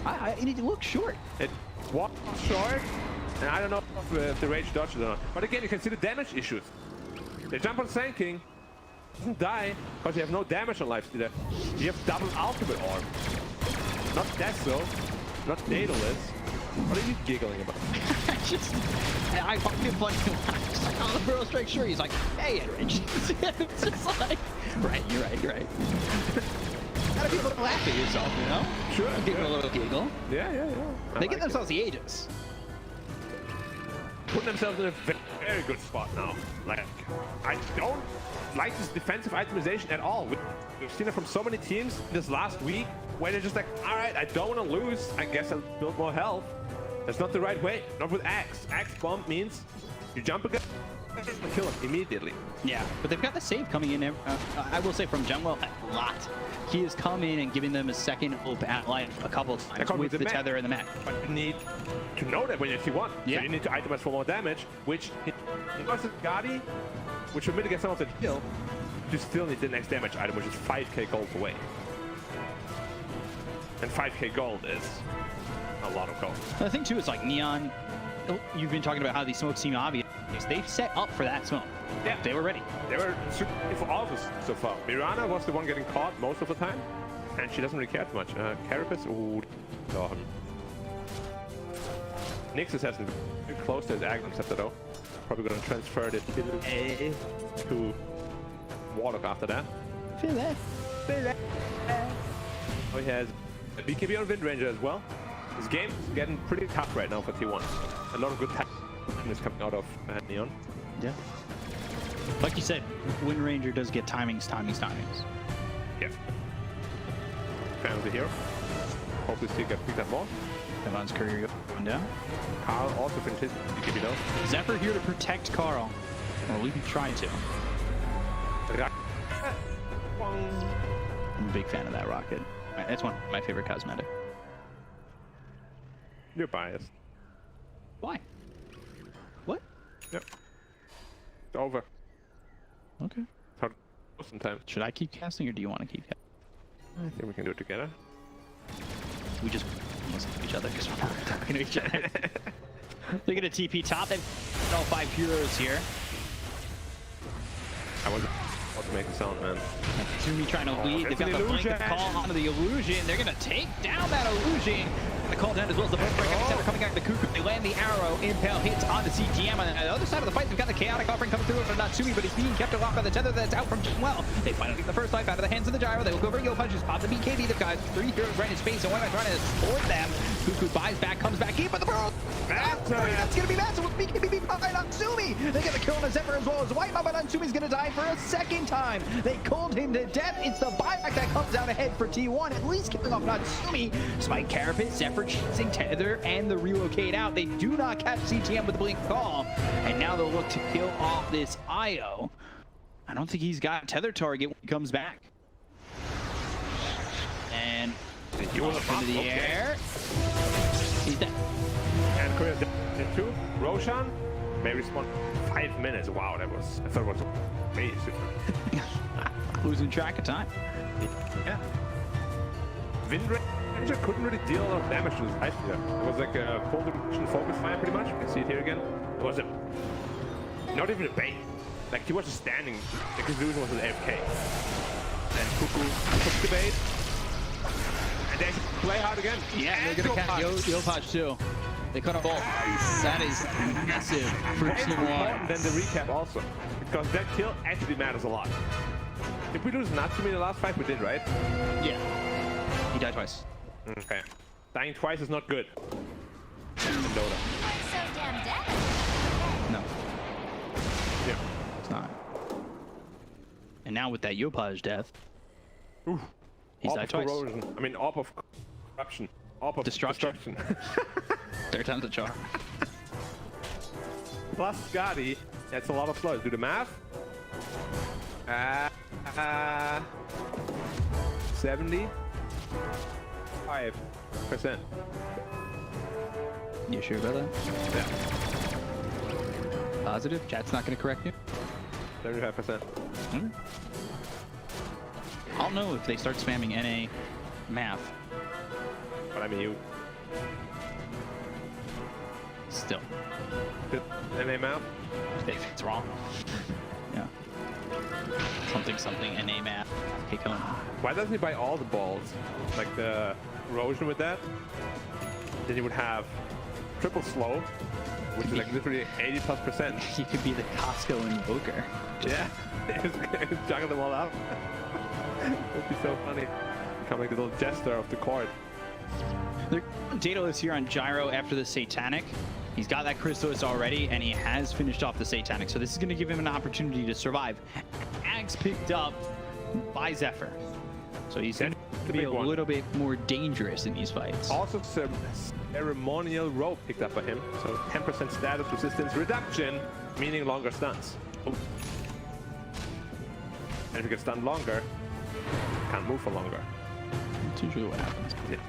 All right, I need to look short. It was short, and I don't know if the rage dodged it or not. But again, you can see the damage issues. They jump on Sand King, doesn't die, because you have no damage on lifesteal. You have double ultimate orb. Not Death Zone, not Daedalus. What are you giggling about? I find it funny to watch. Like, oh, the Burrow Strike, sure. He's like, hey, Rich. It's just like, right, you're right. Gotta be able to laugh at yourself, you know? Sure. Give it a little giggle. Yeah. They get themselves the Aegis. Putting themselves in a very good spot now. Like, I don't like this defensive itemization at all. We've seen it from so many teams this last week where they're just like, all right, I don't want to lose. I guess I'll build more health. That's not the right way. Not with Axe. Axe bomb means you jump again, kill him immediately. Yeah, but they've got the save coming in. I will say from Jungwell a lot. He has come in and given them a second hope at life a couple of times with the tether and the mech. But you need to know that when you're T1. Yeah. So you need to itemize for more damage, which versus Gadi, which will mitigate some of the heal, you still need the next damage item, which is 5k gold away. And 5k gold is a lot of gold. The thing too is like Neon, you've been talking about how these smokes seem obvious. They've set up for that smoke. Yeah. They were ready. They were super for all of us so far. Mirana was the one getting caught most of the time, and she doesn't really care too much. Carapace, ooh, God. Nixus has been very close to his Agnum Scepter though. Probably going to transfer it to Warlock after that. Feel that. Oh, he has a BKB on Wind Ranger as well. This game is getting pretty tough right now for T1. A lot of good time is coming out of Neon. Yeah. Like you said, Wind Ranger does get timings. Yeah. Fan of the hero. Hopefully still get picked up more. Evan's career going down. Carl also finished his BKB though. Zephyr here to protect Carl. Or at least try to. I'm a big fan of that rocket. That's one of my favorite cosmetic. You're biased. Why? What? Yep. It's over. Okay. It's hard sometimes. Should I keep casting or do you want to keep casting? I think we can do it together. We just listen to each other because we're not talking to each other. They're going to TP top. all 5 heroes here. I wasn't about to make the sound, man. Natsumi trying to lead. They've got the blanket call onto the illusion. They're going to take down that illusion. And the call down as well as the boat break. Center coming out of the cuckoo. They land the arrow. Impale hits onto CTM. On the other side of the fight, they've got the chaotic offering coming through from Natsumi, but he's being kept aloft by the tether that's out from well. They finally get the first life out of the hands of the gyro. They will go for Yo punches, pop the BKB. They've got 3 heroes right in space, and one am I trying to support them? Cuckoo buys back, comes back in, but the burrow. That's going to be massive with BKB being popped by Natsumi. They get the kill on the Zephyr as well as White, but Natsumi's going to die for a second time. They cold him to death. It's the buyback that comes out ahead for T1, at least killing off Natsumi. Spike Carapace, Zephyr chasing Tether, and the relocate out. They do not catch CTM with the blink call, and now they'll look to kill off this IO. I don't think he's got Tether target when he comes back. And off into the air. He's dead. And Korea's dead too. Roshan may respawn 5 minutes. Wow, I thought it was amazing. Losing track of time. Yeah. Windranger couldn't really deal a lot of damage to this ice here. It was like a full dimension focus fire pretty much. You can see it here again. It was not even a bait. Like he was just standing. The conclusion was an AFK. And Cuckoo took the bait. And they play hard again. Yeah, they're gonna catch Yopaj too. They cut a bolt. That is massive for T1. Then the recap also. Because that kill actually matters a lot. Did we lose Natsumi in the last fight? We did, right? Yeah. He died twice. Okay. Dying twice is not good. So damn dead. No, Yeah. it's not. And now with that Yopaj death, Oof. he's Orb died of twice. corrosion. I mean, Orb of corruption. Orb of Destruction. 3rd time's a charm. Plus Scotty. That's a lot of slows. Do the math. 75%. You sure about that? Yeah. Positive? Chat's not gonna correct you? 75%. I'll know if they start spamming NA math. But I mean, you Still. did NA math? If it's wrong. Yeah. Something NA math. Kick home. Why doesn't he buy all the balls? Like the erosion with that? Then you would have triple slow, which is like literally 80+%. He could be the Costco invoker. Yeah, juggle them all out. It'd be so funny. Become like the little jester of the court. Daedalus here on Gyro after the Satanic. He's got that Christos already, and he has finished off the Satanic, so this is going to give him an opportunity to survive. Axe picked up by Zephyr, so he's going to be a little bit more dangerous in these fights. Also, some ceremonial rope picked up by him, so 10% status resistance reduction, meaning longer stuns. Oh. And if you get stunned longer, can't move for longer. That's usually what happens. Yeah.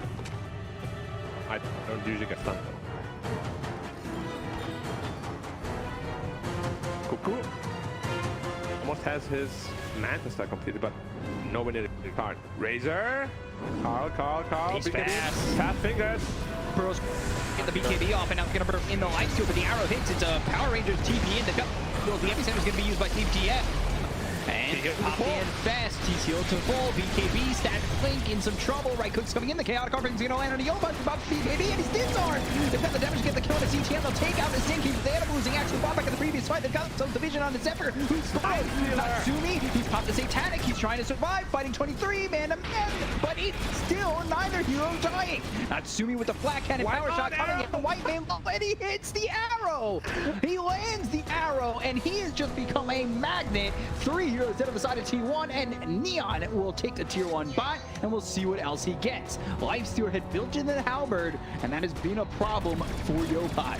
I don't usually get stunned though. Cuckoo almost has his Manta stack completed, but nowhere near the card. Razor! Carl. He's BKB. fast. Fast fingers. Burrows get the BKB off, and now going to burn in the light steal, but the arrow hits. It's a Power Rangers TP in. They've got the epicenter is going to be used by Team TF. And pop in fast, TCO to full, BKB, stack Link in some trouble, right click's coming in, the chaotic offering is going to land on a Yo punch, pops BKB, and he's disarmed! They've got the damage to get the kill on the CTM, they'll take out the Stinky, they end up losing actually bought back in the previous fight, they've got some division on the Zephyr, who's fine! Natsumi, he's popped the Satanic, he's trying to survive, fighting 23, man to man, but it's still neither hero dying! Natsumi with the flat cannon power shot coming in, the white man, and he hits the arrow! He lands the arrow, and he has just become a magnet. 3 heroes that have decided T1, and Neon will take the tier 1 bot, and we'll see what else he gets. Lifestealer had built in the halberd, and that has been a problem for Yopaj.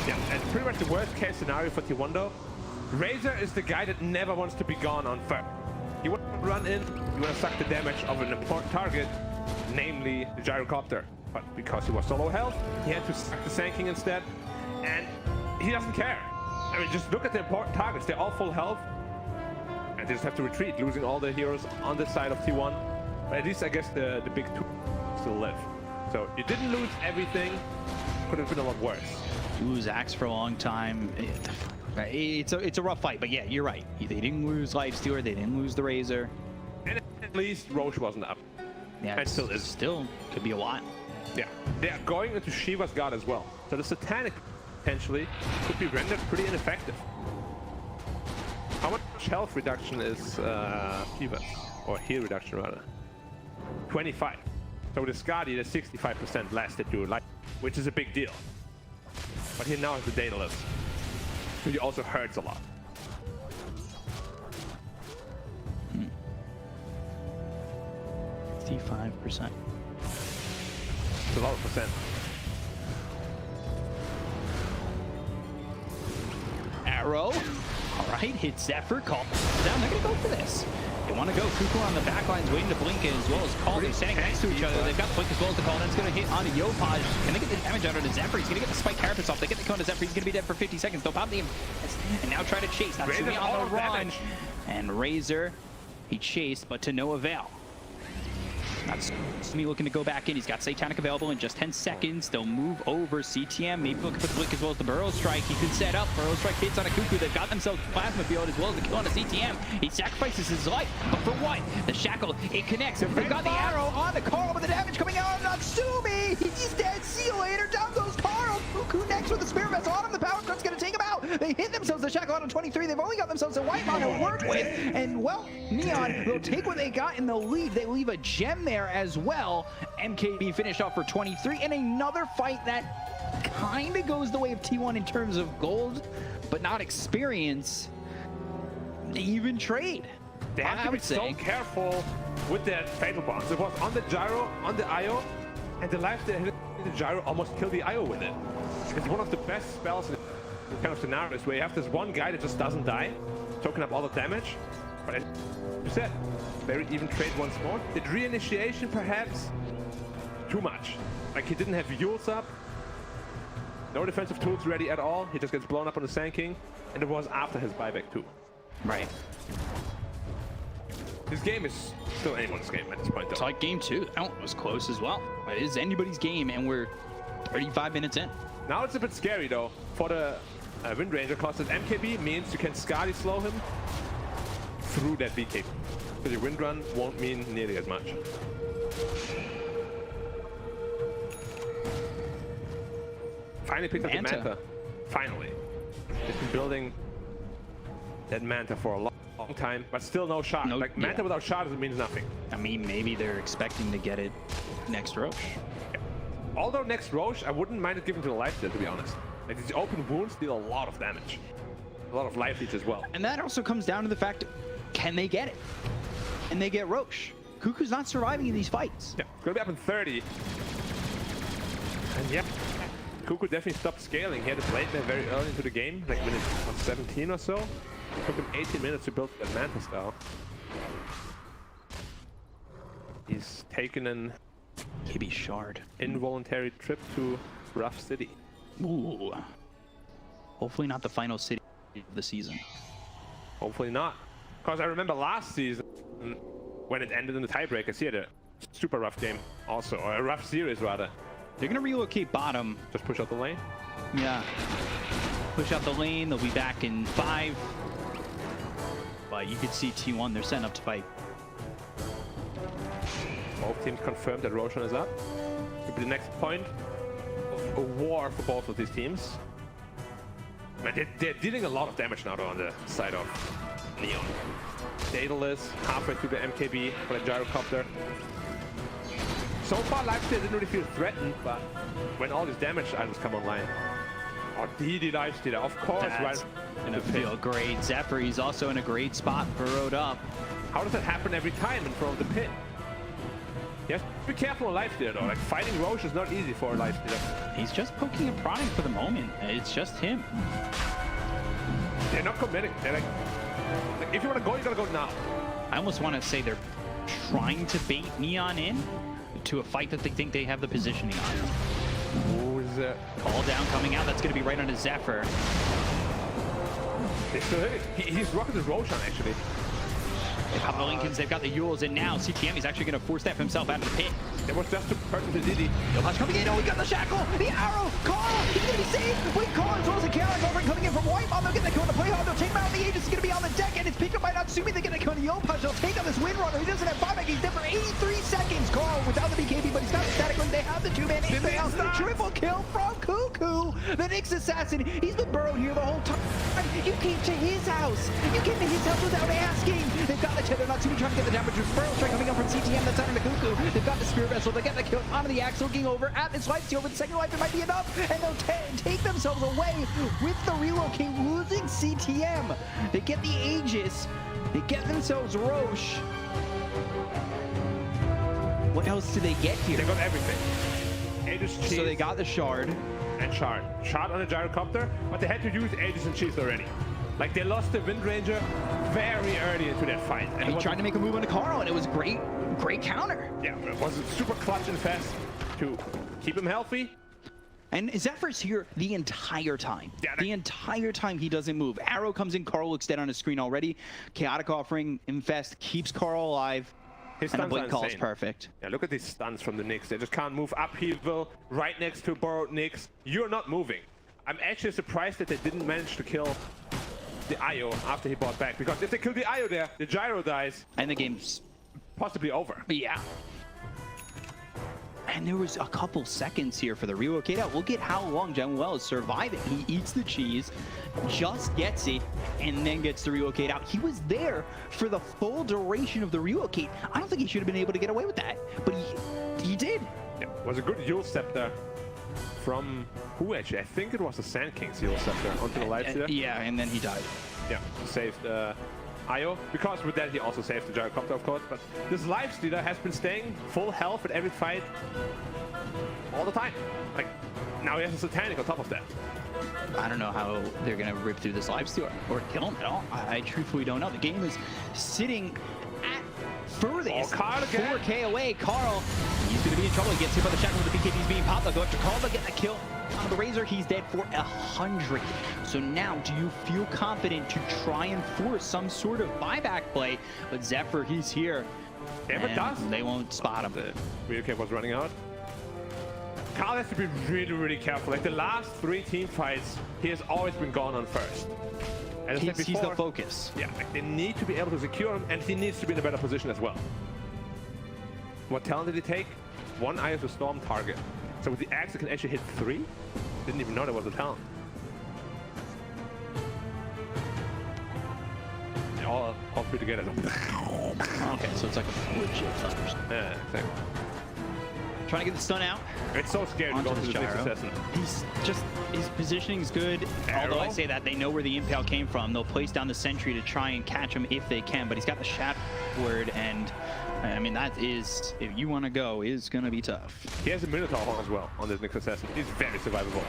Yeah, and pretty much the worst case scenario for T1 though. Razor is the guy that never wants to be gone on first. He wants to run in, he wants to suck the damage of an important target, namely the gyrocopter. But because he was so low health, he had to suck the Sand King instead, and he doesn't care. I mean, just look at the important targets, they're all full health. They just have to retreat, losing all the heroes on this side of T1. But at least I guess the big two still live. So you didn't lose everything. Could have been a lot worse. lose Axe for a long time. It's a rough fight, but yeah, you're right. They didn't lose Lifestealer, they didn't lose the Razor. And at least Roche wasn't up. Yeah, And still is. Still could be a while. Yeah, they are going into Shiva's guard as well. So the Satanic potentially could be rendered pretty ineffective. How much health reduction is Shiva's? Or heal reduction rather? 25. So with the Skadi, there's 65% less that you like, which is a big deal. But he now has the Daedalus, which also hurts a lot. 65%. It's a lot of percent. Arrow. All right, hit Zephyr, call down. They're gonna go for this. They want to go. Cuckoo on the back lines, waiting to blink in as well as Call. They're standing next to each other. They've got blink as well as the Call. That's gonna hit onto Yopaj. Can they get the damage out of Zephyr? He's gonna get the spike carapace off. They get the cone to Zephyr. He's gonna be dead for 50 seconds. They'll pop the and now try to chase. Natsumi on the run. And Razor, he chased, but to no avail. Natsumi looking to go back in. He's got Satanic available in just 10 seconds. They'll move over CTM. Maybe looking for the blink as well as the Burrow Strike. He could set up. Burrow Strike hits on a Cuckoo. They've got themselves Plasma Field as well as the kill on a CTM. He sacrifices his life. But for what? The Shackle, it connects. They've got the arrow on the Carl with the damage coming out on Natsumi. He's dead. See you later. Down goes Carl. Cuckoo next with the Spirit Vessel on him. The Power Strike's going to take him out. They hit themselves the Shackle out on 23. They've only got themselves a White Mon to work with. And, well, Neon will take what they got in the lead. They leave a gem there as well. MKB finished off for 23 in another fight that kind of goes the way of T1 in terms of gold, but not experience. Even trade. They have to be so careful with their fatal bombs. It was on the gyro, on the IO, and the life that hit the gyro almost killed the IO with it. It's one of the best spells in kind of scenarios where you have this one guy that just doesn't die, soaking up all the damage. But as you said, very even trade once more. Did reinitiation perhaps too much? Like he didn't have Yules up, no defensive tools ready at all. He just gets blown up on the Sand King, and it was after his buyback too. Right. This game is still anyone's game at this point, though. It's like game 2. That one was close as well. It is anybody's game, and we're 35 minutes in. Now it's a bit scary though for the Wind Ranger, because that MKB means you can Skadi slow him through that BKB. But your Wind Run won't mean nearly as much. Finally picked up the Manta. Finally. He's been building that Manta for a long time, but still no shot. Like Manta without shot means nothing. I mean, maybe they're expecting to get it next Roche. Yeah. Although next Roche, I wouldn't mind it giving to the life steal, to be honest. Like these open wounds deal a lot of damage. A lot of life leech as well. And that also comes down to the fact, can they get it? And they get Roche. Cuckoo's not surviving in these fights. Yeah, it's gonna be up in 30. And yeah, Cuckoo definitely stopped scaling. He had a blade there very early into the game, like minute 17 or so. It took him 18 minutes to build that Manta style. He's taken an KB Shard. Involuntary trip to Rough City. Ooh. Hopefully not the final city of the season. Hopefully not. Because I remember last season, when it ended in the tiebreakers, he had a super rough game also, or a rough series rather. They're gonna relocate bottom. Just push out the lane? Yeah. Push out the lane, they'll be back in 5. But you could see T1, they're setting up to fight. Both teams confirmed that Roshan is up. Could be the next point of a war for both of these teams. Man, they're dealing a lot of damage now though on the side of Neon. Daedalus halfway through the MKB for the gyrocopter. So far, Lifesteal didn't really feel threatened, but when all these damage items come online, oh, DD Lifesteal, of course, That's gonna feel great. Zephyr, he's also in a great spot, burrowed up. How does that happen every time in front of the pit? You have to be careful on Lifesteal though. Like fighting Roche is not easy for a Lifesteal. He's just poking and prodding for the moment. It's just him. They're not committing. They're like if you want to go, you gotta go now. I almost want to say they're trying to bait Neon in to a fight that they think they have the positioning on. Who is that? Call down coming out. That's going to be right onto Zephyr. They still hit it. He's rocking the Roshan actually. They've got the Lincolns, they've got the Yules, and now CTM is actually going to force step himself out of the pit. There was just a person to Diddy. Yopaj coming in, oh, he got the shackle, the arrow, Carl, he's going to be saved. Wait, Carl as well as a chaos offering coming in from Whitemon. They'll get the kill on the play hard, they'll take him out. The Aegis is going to be on the deck, and it's picked up by Natsumi. They get the kill on Yopaj. They'll take out this Windrunner. He doesn't have buyback. He's dead for 83 seconds. Carl without the BKB, but he's got the static link. They have the two-man inbound. Triple kill from Cuckoo. The Nyx assassin, he's been burrowed here the whole time. You came to his house. You came to his house without asking. They've got the tether. Natsumi trying to get the damage. Burrow strike coming up from CTM. That's out into Cuckoo. They've got the Spirit Vessel. They get the kill onto the Axe, looking over at this lifesteal. With the second life, it might be enough. And they'll take themselves away with the relocate, losing CTM. They get the Aegis. They get themselves Roche. What else do they get here? They got everything. Aegis, cheese, So they got the shard. and shard. Shard on the gyrocopter, but they had to use Aegis and cheese already. Like, they lost the Wind Ranger very early into that fight. And he tried to make a move on Carl, and it was great counter. Yeah, it was super clutch and fast to keep him healthy. And Zephyr's here the entire time. Yeah, the entire time he doesn't move. Arrow comes in, Carl looks dead on his screen already. Chaotic offering, Infest keeps Carl alive. His And the stuns blink are call is insane. perfect. Yeah, look at these stuns from the Nyx. They just can't move upheaval right next to borrowed Nyx. You're not moving. I'm actually surprised that they didn't manage to kill the IO after he bought back. Because if they kill the IO there, the gyro dies, And the game's, possibly over. yeah. And there was a couple seconds here for the relocate out. Look at how long Jamuel is surviving. He eats the cheese, just gets it, and then gets the relocate out. He was there for the full duration of the relocate. I don't think he should have been able to get away with that, but he did. Yeah, it was a good Yule Scepter from who actually? I think it was the Sand King's Yule Scepter onto the lights there. Yeah, and then he died. Yeah, saved IO. Because with that, he also saved the gyrocopter, of course. But this Lifestealer has been staying full health at every fight all the time. Like, now he has a Satanic on top of that. I don't know how they're going to rip through this lifesteal or kill him at all. I truthfully don't know. The game is sitting at furthest. Oh, Carl again. 4K away. Carl, he's going to be in trouble. He gets hit by the shackle with the BKBs being popped. They'll go after Carl. They'll get the kill on the Razor. He's dead for 100. So now, do you feel confident to try and force some sort of buyback play? But Zephyr, he's here. Never and does. They won't spot him. The real cap was running out. Carl has to be really, really careful. Like the last 3 team fights, he has always been gone on first. As I said He's the before, focus. yeah, like they need to be able to secure him, and he needs to be in a better position as well. What talent did he take? 1 Eye of the Storm target. So with the axe, it can actually hit 3? Didn't even know there was a talent. Yeah, all 3 together. Okay, so it's like a legit thunder. Yeah, exactly. Trying to get the stun out. It's so scary to Onto go into this the Nyx gyro. assassin. He's just, his positioning's good. Although I Arrow. say that, they know where the impale came from. They'll place down the sentry to try and catch him if they can, but he's got the shadow word, and I mean, that is, if you want to go, is going to be tough. He has a Minotaur horn as well on this Nyx assassin. He's very survivable.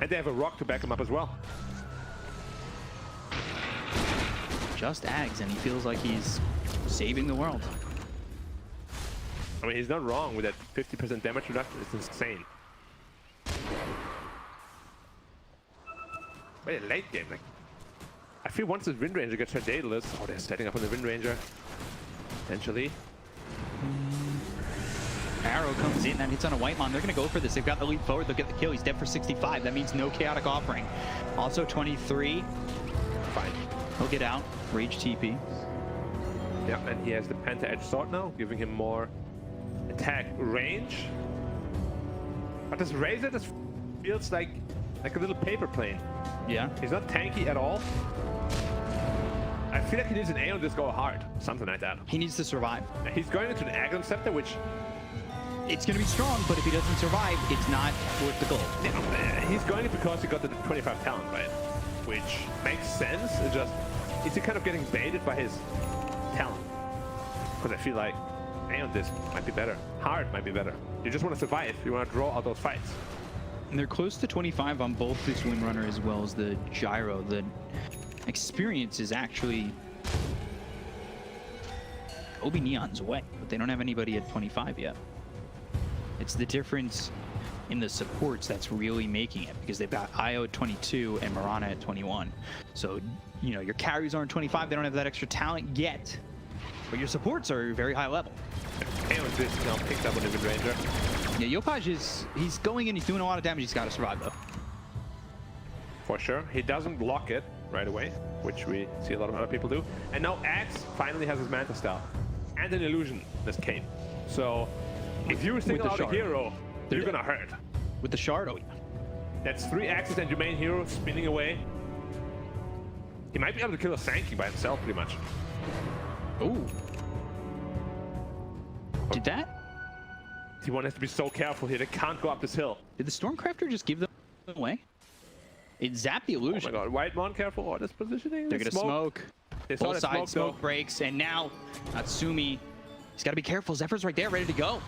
And they have a rock to back him up as well. Just Ags, and he feels like he's saving the world. I mean, he's not wrong with that 50% damage reduction. It's insane. Very late game. Like, I feel once this Wind Ranger gets her Daedalus, oh, they're setting up on the Wind Ranger. Potentially. Arrow comes in, that hits on a Whitemon. They're going to go for this. They've got the lead forward. They'll get the kill. He's dead for 65. That means no chaotic offering. Also 23. Fine. He'll get out. Rage TP. Yeah, and he has the Penta Edge Sword now, giving him more attack range. But this Razor just feels like a little paper plane. Yeah. He's not tanky at all. I feel like he needs an Aeon Disc go hard. Something like that. He needs to survive. He's going into the Agon Scepter, which It's going to be strong, but if he doesn't survive, it's not worth the gold. he's going it because he got the 25 talent, right? Which makes sense. It's just, is he kind of getting baited by his talent? Because I feel like Aeon Disc might be better. Hard might be better. You just want to survive. You want to draw out those fights. And they're close to 25 on both this Windrunner as well as the Gyro. The experience is actually OB.Neon's way, but they don't have anybody at 25 yet. It's the difference in the supports that's really making it, because they've got Io at 22 and Mirana at 21. So, you know, your carries aren't 25. They don't have that extra talent yet, but your supports are very high level. Aeon just picked up on the mid-ranger. Yeah, Yopaj he's going in, he's doing a lot of damage. He's got to survive, though. For sure. He doesn't lock it right away, which we see a lot of other people do. And now Axe finally has his Manta Style and an illusion, this Kane. So if you single out a hero, you're gonna hurt. With the shard, oh yeah. That's 3 axes and your main hero spinning away. He might be able to kill a Sankey by himself, pretty much. Ooh. Did that? T1 has to be so careful here. They can't go up this hill. Did the Stormcrafter just give them away? It zapped the illusion. Oh my god, White Mon, careful. Oh, this positioning. They're gonna smoke. They saw Both that sides smoke though. breaks, and now Natsumi, he's gotta be careful. Zephyr's right there, ready to go.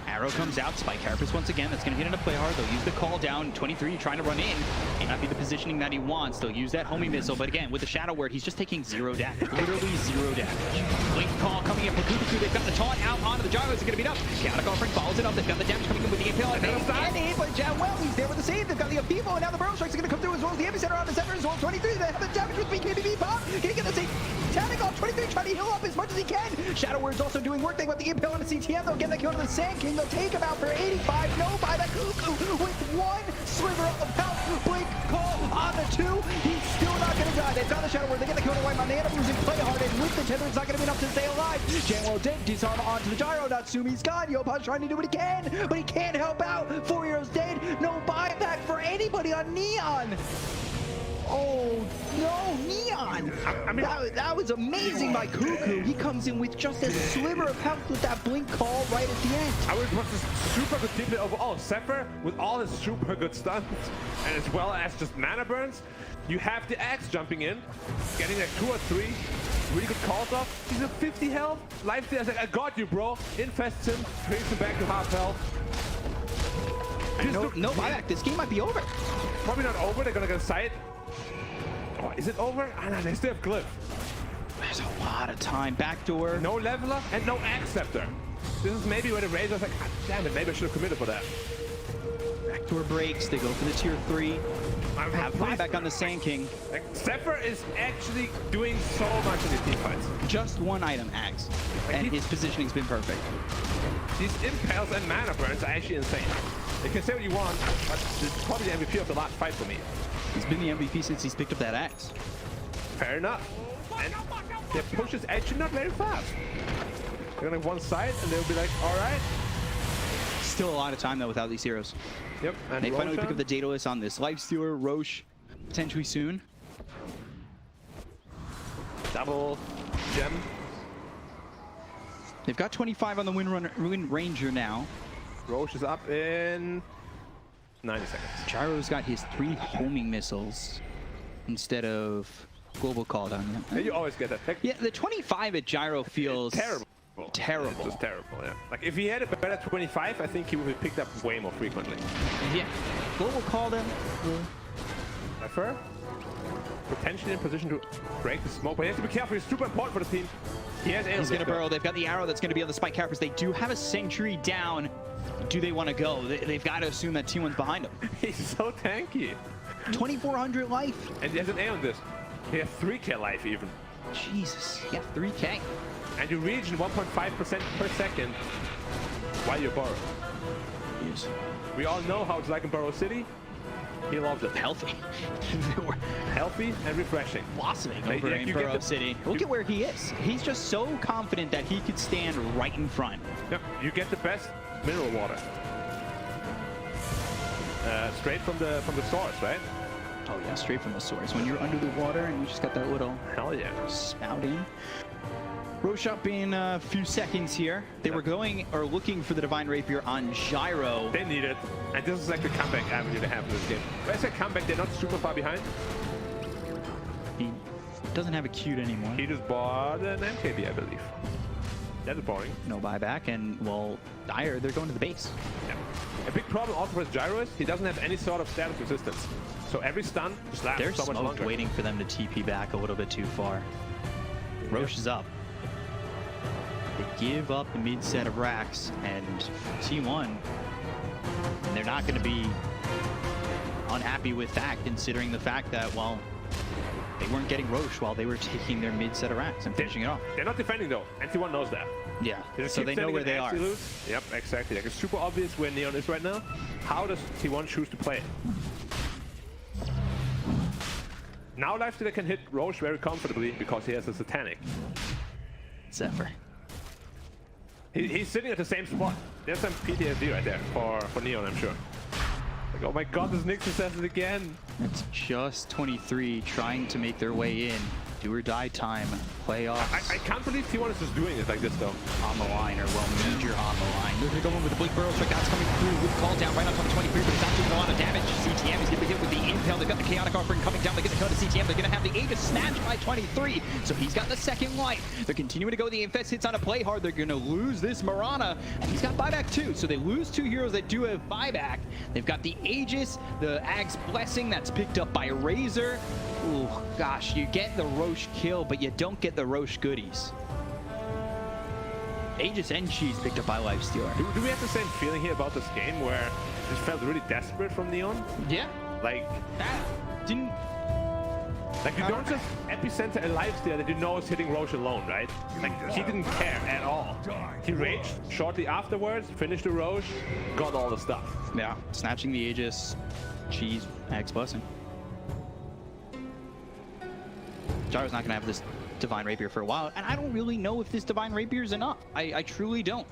Arrow comes out, Spike Carapace once again. That's going to get into play hard. They'll use the call down. 23 trying to run in. May not be the positioning that he wants. They'll use that homing missile, but again, with the Shadow Word, he's just taking 0 damage. Literally 0 damage. Blink call coming in for Kutuku. They've got the taunt out onto the Gyros. It's going to beat up. Chaotic Offering follows it up. They've got the damage coming in with the Impale. And the hit by well, he's there with the save. They've got the Upheaval, and now the Burrow Strikes are going to come through as well as the Epicenter on the center as well. 23, they have the damage with BKB pop. Can he get the save? Tanning off 23, trying to heal up as much as he can. Shadow Word's also doing work. They got the Impale on the CTM. They'll get the kill to the Sand King. They'll take him out for 85. No buyback. Cuckoo with 1 sliver of health. Blink call on the 2. He's still not going to die. They've got the Shadow Word. They get the kill to White Man. They end up losing play hard, and with the tether, it's not going to be enough to stay alive. Janwell dead. Disarm onto the Gyro. Natsumi's gone. Yopaj trying to do what he can, but he can't help out. 4 heroes dead. No buyback for anybody on Neon. Oh no, Neon! I mean, that was amazing by Cuckoo. He comes in with just a sliver of health with that blink call right at the end. I was just super good team play overall. Zephyr with all his super good stunts and as well as just mana burns. You have the Axe jumping in, getting like 2 or 3 really good calls off. He's at 50 health. Lifesteal is like, I got you, bro. Infests him, brings him back to half health. No buyback. This game might be over. Probably not over. They're gonna get a sight. Oh, is it over? Ah, no, they still have Glyph. There's a lot of time. Backdoor. No leveler and no Acceptor. This is maybe where the Razor's like, ah, damn it, maybe I should have committed for that. Backdoor breaks. They go for the tier 3. Have buyback on the Sand King. Like, Zephyr is actually doing so much in these team fights. Just 1 item, Axe. And his positioning's been perfect. These impales and mana burns are actually insane. You can say what you want, but it's probably the MVP of the last fight for me. He's been the MVP since he's picked up that Axe. Fair enough. And their push is actually not very fast. They're gonna one side and they'll be like, alright. Still a lot of time though without these heroes. Yep. And they finally Roshan. pick up the Daedalus on this Lifestealer, Roche, potentially soon. Double gem. They've got 25 on the Wind Ranger now. Roche is up in 90 seconds. Gyro's got his 3 homing missiles instead of global call down. Yeah, you always get that. Like, Yeah, the 25 at Gyro feels terrible. Terrible. It's just terrible, yeah. Like, if he had a better 25, I think he would be picked up way more frequently. Yeah, global call them. Zephyr, potentially in position to break the smoke, but he has to be careful. He's super important for the team. He has He's going to burrow. They've got the arrow that's going to be on the Spike Carapace. They do have a Sentry down. Do they want to go? They've got to assume that T1's behind him. He's so tanky. 2,400 life. And he has an A on this. He has 3k life even. Jesus. Yeah, 3K. And you regen 1.5% per second while you burrow. Yes. We all know how it's like in Burrow City. He loves it. Healthy. Healthy and refreshing. Blossoming Like, over yeah, in you get Burrow the- City. Look at where he is. He's just so confident that he could stand right in front. Yep, you get the best mineral water. Straight from the source, right? Oh yeah, straight from the source. When you're under the water and you just got that little Hell yeah. spout in. Roche up in a few seconds here. They were going or looking for the Divine Rapier on Gyro. They need it. And this is like the comeback avenue they have in this game. When I say comeback, they're not super far behind. He doesn't have a cute anymore. He just bought an MKB, I believe. That is boring. No buyback, and well, Dire, they're going to the base. Yeah. A big problem also with Gyro is he doesn't have any sort of status resistance. So every stun just lasts They're so much smoked, longer. waiting for them to TP back a little bit too far. Roche is up. They give up the mid set of racks, and T1 they're not going to be unhappy with that, considering the fact that, well, they weren't getting Roche while they were taking their mid-set of racks and finishing it off. They're not defending though. NT1 knows that. Yeah, just so keep they know sending where it they as are. lose. Yep, exactly. Like, it's super obvious where Neon is right now. How does T1 choose to play it? Now Lifestealer can hit Roche very comfortably because he has a Satanic. Zephyr. He's sitting at the same spot. There's some PTSD right there for Neon, I'm sure. Like, oh my god, this Nyx says it again. It's just 23 trying to make their way in. Do or die time. Playoffs. I can't believe T1 is just doing it like this though. On the line, or well, major on the line. They're going to go in with the Blink Burrow strike. That's coming through with call down right on top of 23, but it's not doing a lot of damage. CTM is going to be hit with the Impale. They've got the Chaotic Offering coming down. They get the kill to CTM. They're going to have the Aegis snatched by 23, so he's got the second life. They're continuing to go. The Infest hits on a play hard. They're going to lose this Marana, and he's got buyback too, so they lose two heroes that do have buyback. They've got the Aegis, the Ag's Blessing that's picked up by Razor. Ooh, gosh, you get the Roche kill, but you don't get the Roche goodies. Aegis and Cheese picked up by Lifestealer. Do we have the same feeling here about this game where it just felt really desperate from Neon? Yeah. Like, That didn't... like you don't just epicenter a Lifestealer that you know is hitting Roche alone, right? Like, he didn't care at all. He raged shortly afterwards, finished the Roche, got all the stuff. Yeah, snatching the Aegis, Cheese, Ag's Blessing. Gyro's not going to have this Divine Rapier for a while, and I don't really know if this Divine Rapier is enough. I truly don't.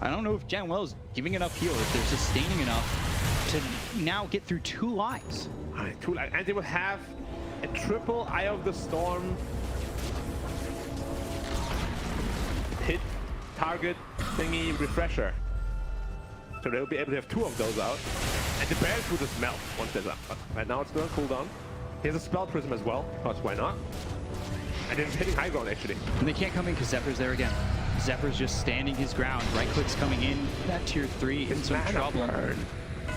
I don't know if Gen Wells giving enough heal, if they're sustaining enough to now get through 2 lives. Alright, 2 lives. And they will have a triple Eye of the Storm hit, target, thingy, refresher. So they'll be able to have 2 of those out. And the barrels will just melt once they're done. But right now it's still on cooldown. He has a Spell Prism as well, because why not? And then he's hitting high ground actually. And they can't come in because Zephyr's there again. Zephyr's just standing his ground. Right click's coming in. That tier 3 in some Mana trouble. burn.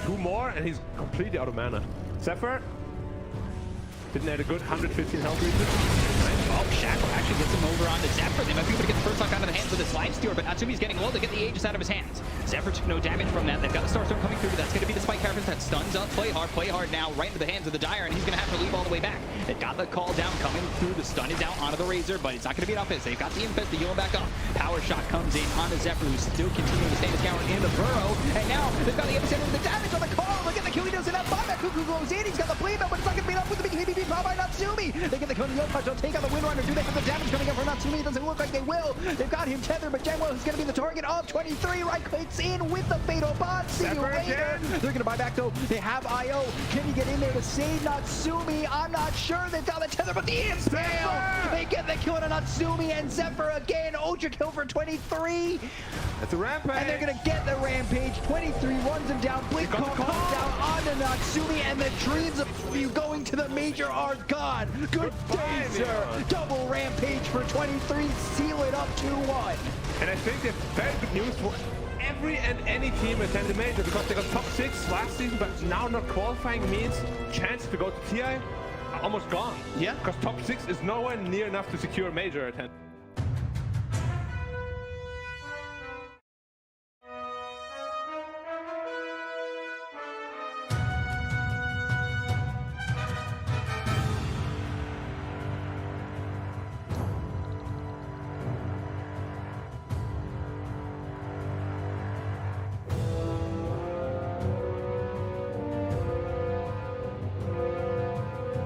2 more and he's completely out of mana. Zephyr didn't have a good 115 health reset. Oh, Shackle actually gets him over onto Zephyr. They might be able to get the first lock out of the hands of this Lifestealer, but Natsumi's getting low. They get the Aegis out of his hands. Zephyr took no damage from that. They've got the Starstorm coming through, but that's going to be the Spike Carapace that stuns up. Play hard now, right into the hands of the Dire, and he's going to have to leave all the way back. They've got the call down coming through. The stun is out onto the Razor, but it's not going to be enough. They've got the Infest to heal him back up. Power Shot comes in onto Zephyr, who's still continuing to stand his ground in the Burrow, and now they've got the epicenter with the damage on the call. Look at the kill he doesn't have. Buyback Cuckoo goes in. He's got the bleed, but it's not going to be enough with the big KBB power by Natsumi. They get the kill on the Yoke Punch. They'll take out the Windrunner. Do they have the damage coming up from Natsumi? It doesn't look like they will. They've got him tethered, but Genwell is going to be the target of 23. Right clicks in with the Fatal Bot. See you later. They're going to buy back though. They have IO. Can you get in there to save Natsumi? I'm not sure. They've got the tether, but the Impale. They get the kill on Natsumi and Zephyr again. Ultra kill for 23. That's a rampage. And they're going to get the Rampage. 23 runs him down. Blink call comes down onto Natsumi, and the dreams of you going to the major are gone. Good day, sir. Double Rampage for 23. Seal it up 2-1. And I think that's very good news for every and any team attend the major, because they got top 6 last season, but now not qualifying means chance to go to TI are almost gone. Yeah. Because top 6 is nowhere near enough to secure a major attend.